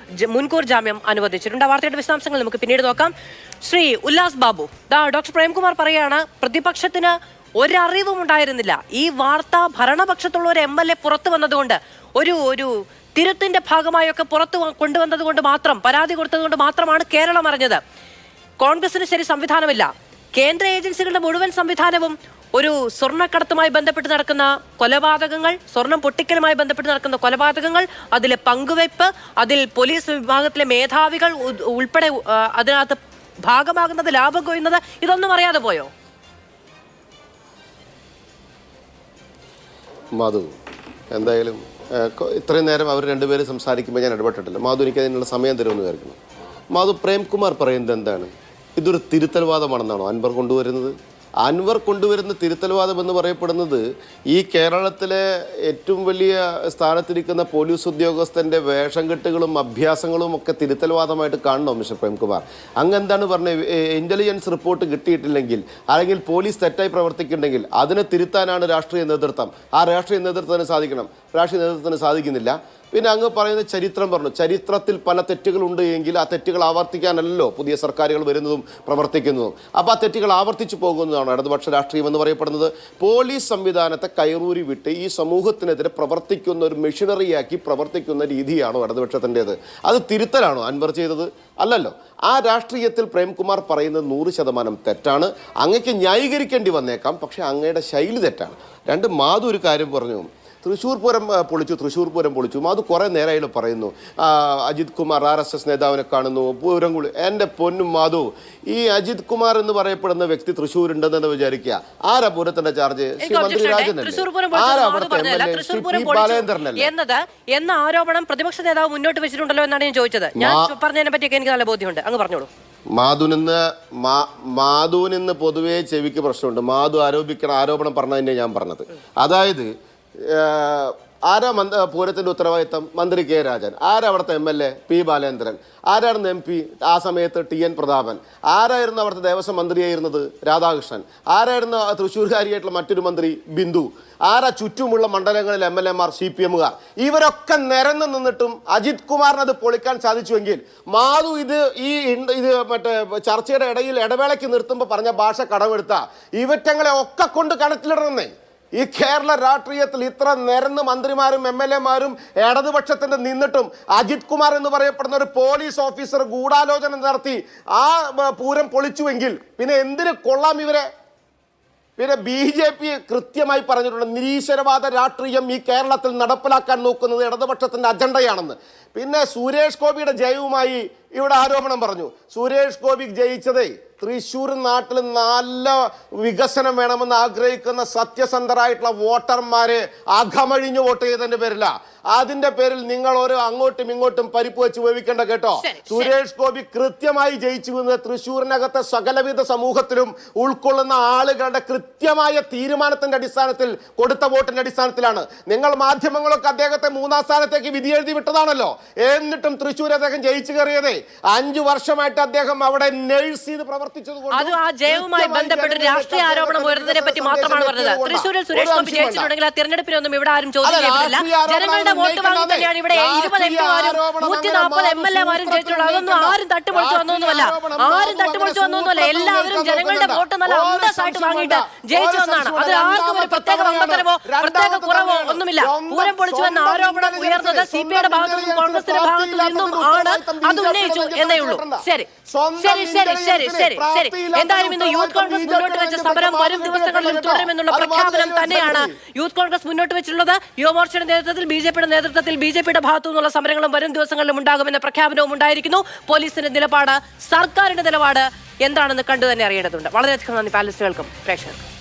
മുൻകൂർ ജാമ്യം അനുവദിച്ചിട്ടുണ്ട്. ആ വാർത്തയുടെ വിശദാംശങ്ങൾ നമുക്ക് പിന്നീട് നോക്കാം. ശ്രീ ഉല്ലാസ് ബാബു, ഡോക്ടർ പ്രേംകുമാർ പറയുകയാണ് പ്രതിപക്ഷത്തിന് ഒരറിവും ഉണ്ടായിരുന്നില്ല. ഈ വാർത്ത ഭരണപക്ഷത്തുള്ള ഒരു MLA പുറത്തു വന്നതുകൊണ്ട്, ഒരു തിരുത്തിന്റെ ഭാഗമായൊക്കെ പുറത്തു കൊണ്ടുവന്നത് കൊണ്ട് മാത്രം, പരാതി കൊടുത്തതുകൊണ്ട് മാത്രമാണ് കേരളം അറിഞ്ഞത്. കോൺഗ്രസിന് ശരി സംവിധാനമില്ല. കേന്ദ്ര ഏജൻസികളുടെ മുഴുവൻ സംവിധാനവും ഒരു സ്വർണ്ണക്കടത്തുമായി ബന്ധപ്പെട്ട് നടക്കുന്ന കൊലപാതകങ്ങൾ, സ്വർണം പൊട്ടിക്കലുമായി ബന്ധപ്പെട്ട് നടക്കുന്ന കൊലപാതകങ്ങൾ, അതിലെ പങ്കുവയ്പ്, അതിൽ പോലീസ് വിഭാഗത്തിലെ മേധാവികൾ ഉൾപ്പെടെ അതിനകത്ത് ഭാഗമാകുന്നത്, ലാഭം കൊയ്യുന്നത്, ഇതൊന്നും അറിയാതെ പോയോ? മാധു, എന്തായാലും ഇത്രയും നേരം അവർ രണ്ടുപേരും സംസാരിക്കുമ്പോൾ ഞാൻ ഇടപെട്ടിട്ടില്ല. മാധു എനിക്ക് അതിനുള്ള സമയം തരുമെന്ന് വിചാരിക്കുന്നു. മാധു, പ്രേംകുമാർ പറയുന്നത് എന്താണ്? ഇതൊരു തിരുത്തൽവാദമാണെന്നാണോ അൻവർ കൊണ്ടുവരുന്നത്? അൻവർ കൊണ്ടുവരുന്ന തിരുത്തൽവാദം എന്ന് പറയപ്പെടുന്നത് ഈ കേരളത്തിലെ ഏറ്റവും വലിയ സ്ഥാനത്തിരിക്കുന്ന പോലീസ് ഉദ്യോഗസ്ഥൻ്റെ വേഷം കെട്ടുകളും അഭ്യാസങ്ങളും ഒക്കെ തിരുത്തൽവാദമായിട്ട് കാണണോ മിസ്റ്റർ പ്രേംകുമാർ? അങ്ങ് എന്താണ് പറഞ്ഞത്? ഇൻ്റലിജൻസ് റിപ്പോർട്ട് കിട്ടിയിട്ടില്ലെങ്കിൽ അല്ലെങ്കിൽ പോലീസ് തെറ്റായി പ്രവർത്തിക്കുന്നുണ്ടെങ്കിൽ അതിനെ തിരുത്താനാണ് രാഷ്ട്രീയ നേതൃത്വം. ആ രാഷ്ട്രീയ നേതൃത്വത്തിന് സാധിക്കണം. രാഷ്ട്രീയ നേതൃത്വത്തിന് സാധിക്കുന്നില്ല. പിന്നെ അങ്ങ് പറയുന്ന ചരിത്രം പറഞ്ഞു. ചരിത്രത്തിൽ പല തെറ്റുകളുണ്ട് എങ്കിൽ ആ തെറ്റുകൾ ആവർത്തിക്കാനല്ലോ പുതിയ സർക്കാരുകൾ വരുന്നതും പ്രവർത്തിക്കുന്നതും. അപ്പോൾ ആ തെറ്റുകൾ ആവർത്തിച്ചു പോകുന്നതാണ് ഇടതുപക്ഷ രാഷ്ട്രീയം എന്ന് പറയപ്പെടുന്നത്. പോലീസ് സംവിധാനത്തെ കയറൂരി വിട്ട് ഈ സമൂഹത്തിനെതിരെ പ്രവർത്തിക്കുന്ന ഒരു മെഷീനറിയാക്കി പ്രവർത്തിക്കുന്ന രീതിയാണോ ഇടതുപക്ഷത്തിൻ്റേത്? അത് തിരുത്തലാണോ അൻവർ ചെയ്തത്? അല്ലല്ലോ. ആ രാഷ്ട്രീയത്തിൽ പ്രേംകുമാർ പറയുന്നത് 100% തെറ്റാണ്. അങ്ങക്ക് ന്യായീകരിക്കേണ്ടി വന്നേക്കാം, പക്ഷേ അങ്ങയുടെ ശൈലി തെറ്റാണ്. മാധു ഒരു കാര്യം പറഞ്ഞു, തൃശ്ശൂർ പൂരം പൊളിച്ചു. അത് കുറേ നേരമായിട്ട് പറയുന്നു. അജിത് കുമാർ RSS നേതാവിനെ കാണുന്നു, പൂരം കുളി. എൻ്റെ പൊന്നും മാധു, ഈ അജിത് കുമാർ എന്ന് പറയപ്പെടുന്ന വ്യക്തി തൃശ്ശൂർ ഉണ്ടെന്ന് വിചാരിക്കുക. ആരാ പൂരത്തിന്റെ ചാർജ്? ശ്രീ മന്ത്രി രാജനല്ലേ? ആരാ അവിടുത്തെ MLA? ശ്രീ പി ബാലേന്ദ്രനല്ലേ? എന്ന ആരോപണം പ്രതിപക്ഷ നേതാവ് മുന്നോട്ട് വെച്ചിട്ടുണ്ടല്ലോ എന്നാണ് ഞാൻ ചോദിച്ചത്. ഞാൻ പറഞ്ഞതിനെ പറ്റിയൊക്കെ എനിക്ക് നല്ല ബോധ്യമുണ്ട്. അങ്ങ് പറഞ്ഞോളൂ. മാധുവിന് പൊതുവേ ചെവിക്ക് പ്രശ്നമുണ്ട്. മാധു ആരോപണം പറഞ്ഞതിനെ ഞാൻ പറഞ്ഞത്. അതായത് ആരാ പൂരത്തിൻ്റെ ഉത്തരവാദിത്തം? മന്ത്രി കെ രാജൻ. ആരാ അവിടുത്തെ MLA? പി ബാലേന്ദ്രൻ. ആരായിരുന്നു MP ആ സമയത്ത്? TN പ്രതാപൻ. ആരായിരുന്നു അവിടുത്തെ ദേവസ്വം മന്ത്രിയായിരുന്നത്? രാധാകൃഷ്ണൻ. ആരായിരുന്നു തൃശ്ശൂർകാരിയായിട്ടുള്ള മറ്റൊരു മന്ത്രി? ബിന്ദു. ആരാ ചുറ്റുമുള്ള മണ്ഡലങ്ങളിൽ MLA മാർ? CPM-കാർ. ഇവരൊക്കെ നിരന്ന് നിന്നിട്ടും അജിത് കുമാറിന് അത് പൊളിക്കാൻ സാധിച്ചുവെങ്കിൽ മാധു ഇത് മറ്റേ ചർച്ചയുടെ ഇടയിൽ ഇടവേളയ്ക്ക് നിർത്തുമ്പോൾ പറഞ്ഞ ഭാഷ കടമെടുത്ത ഇവറ്റങ്ങളെ ഒക്കെ കൊണ്ട് കണക്കിലിടണമെന്നേ. ഈ കേരള രാഷ്ട്രീയത്തിൽ ഇത്ര നിരന്ന് മന്ത്രിമാരും MLA-മാരും ഇടതുപക്ഷത്തിന്റെ നിന്നിട്ടും അജിത് കുമാർ എന്ന് പറയപ്പെടുന്ന ഒരു പോലീസ് ഓഫീസർ ഗൂഢാലോചന നടത്തി ആ പൂരം പൊളിച്ചുവെങ്കിൽ പിന്നെ എന്തിന് കൊള്ളാം ഇവരെ? പിന്നെ BJP കൃത്യമായി പറഞ്ഞിട്ടുണ്ട്, നിരീശ്വരവാദ രാഷ്ട്രീയം ഈ കേരളത്തിൽ നടപ്പിലാക്കാൻ നോക്കുന്നത് ഇടതുപക്ഷത്തിന്റെ അജണ്ടയാണെന്ന്. പിന്നെ സുരേഷ് ഗോപിയുടെ ജയവുമായി ഇവിടെ ആരോപണം പറഞ്ഞു. സുരേഷ് ഗോപി ജയിച്ചതേ തൃശ്ശൂർ നാട്ടിൽ നല്ല വികസനം വേണമെന്ന് ആഗ്രഹിക്കുന്ന സത്യസന്ധരായിട്ടുള്ള വോട്ടർമാരെ അകമഴിഞ്ഞ് വോട്ട് ചെയ്തതിന്റെ പേരില്ല. അതിന്റെ പേരിൽ നിങ്ങൾ ഓരോ അങ്ങോട്ടും ഇങ്ങോട്ടും പരിപ്പ് വെച്ച് വേവിക്കേണ്ട കേട്ടോ. സുരേഷ് ഗോപി കൃത്യമായി ജയിച്ചു വന്നത് തൃശ്ശൂരിനകത്തെ സകലവിധ സമൂഹത്തിലും ഉൾക്കൊള്ളുന്ന ആളുകളുടെ കൃത്യമായ തീരുമാനത്തിന്റെ അടിസ്ഥാനത്തിൽ കൊടുത്ത വോട്ടിന്റെ അടിസ്ഥാനത്തിലാണ്. നിങ്ങൾ മാധ്യമങ്ങളൊക്കെ അദ്ദേഹത്തെ 3-ാം സ്ഥാനത്തേക്ക് വിധി എഴുതി വിട്ടതാണല്ലോ. എന്നിട്ടും തൃശ്ശൂർ അദ്ദേഹം ജയിച്ചു കയറിയതേ 5 വർഷമായിട്ട് അദ്ദേഹം അവിടെ നഴ്സ് ചെയ്ത് അത് ആ ജയവുമായി ബന്ധപ്പെട്ട് രാഷ്ട്രീയ ആരോപണം ഉയർന്നതിനെ പറ്റി മാത്രമാണ് പറഞ്ഞത്. തൃശ്ശൂരിൽ സുരേഷ് ഗോപി ജയിച്ചിട്ടുണ്ടെങ്കിൽ ആ തിരഞ്ഞെടുപ്പിനൊന്നും ഇവിടെ ആരും ചോദ്യം ചെയ്തിട്ടില്ല. ജനങ്ങളുടെ വോട്ട് വാങ്ങി തന്നെയാണ് ഇവിടെ 20 MP-മാരും 140 MLA-മാരും ജയിച്ചിട്ടുള്ളത്. അതൊന്നും ആരും തട്ടുപൊളിച്ചു വന്നൊന്നുമല്ല. എല്ലാവരും ജനങ്ങളുടെ വോട്ട് നല്ല അന്തസ്സായിട്ട് വാങ്ങിയിട്ട് ജയിച്ചു വന്നാണ്. അത് ആർക്കും ഒരു പ്രത്യേക വമ്പത്തരമോ പ്രത്യേക കുറവോ ഒന്നുമില്ല. പൂരം പൊളിച്ചു എന്ന ആരോപണം ഉയർന്നത് CPI-യുടെ ഭാഗത്തു നിന്നും കോൺഗ്രസിന്റെ ഭാഗത്തു നിന്നും ആണ്. അത് ഉന്നയിച്ചു എന്നേ ഉള്ളൂ. ശരി. എന്തായാലും ഇന്ന് യൂത്ത് കോൺഗ്രസ് മുന്നോട്ട് വെച്ച സമരം വരും ദിവസങ്ങളിൽ തുടരുമെന്നുള്ള പ്രഖ്യാപനം തന്നെയാണ് യൂത്ത് കോൺഗ്രസ് മുന്നോട്ട് വെച്ചിട്ടുള്ളത്. യുവമോർച്ചയുടെ നേതൃത്വത്തിൽ BJP-യുടെ ഭാഗത്തു നിന്നുള്ള സമരങ്ങളും വരും ദിവസങ്ങളിലും ഉണ്ടാകുമെന്ന പ്രഖ്യാപനവും ഉണ്ടായിരിക്കുന്നു. പോലീസിന്റെ നിലപാട്, സർക്കാരിന്റെ നിലപാട് എന്താണെന്ന് കണ്ടു തന്നെ അറിയേണ്ടതുണ്ട്. വളരെയധികം നന്ദി പാനലിസ്റ്റുകൾക്കും പ്രേക്ഷകർക്കും.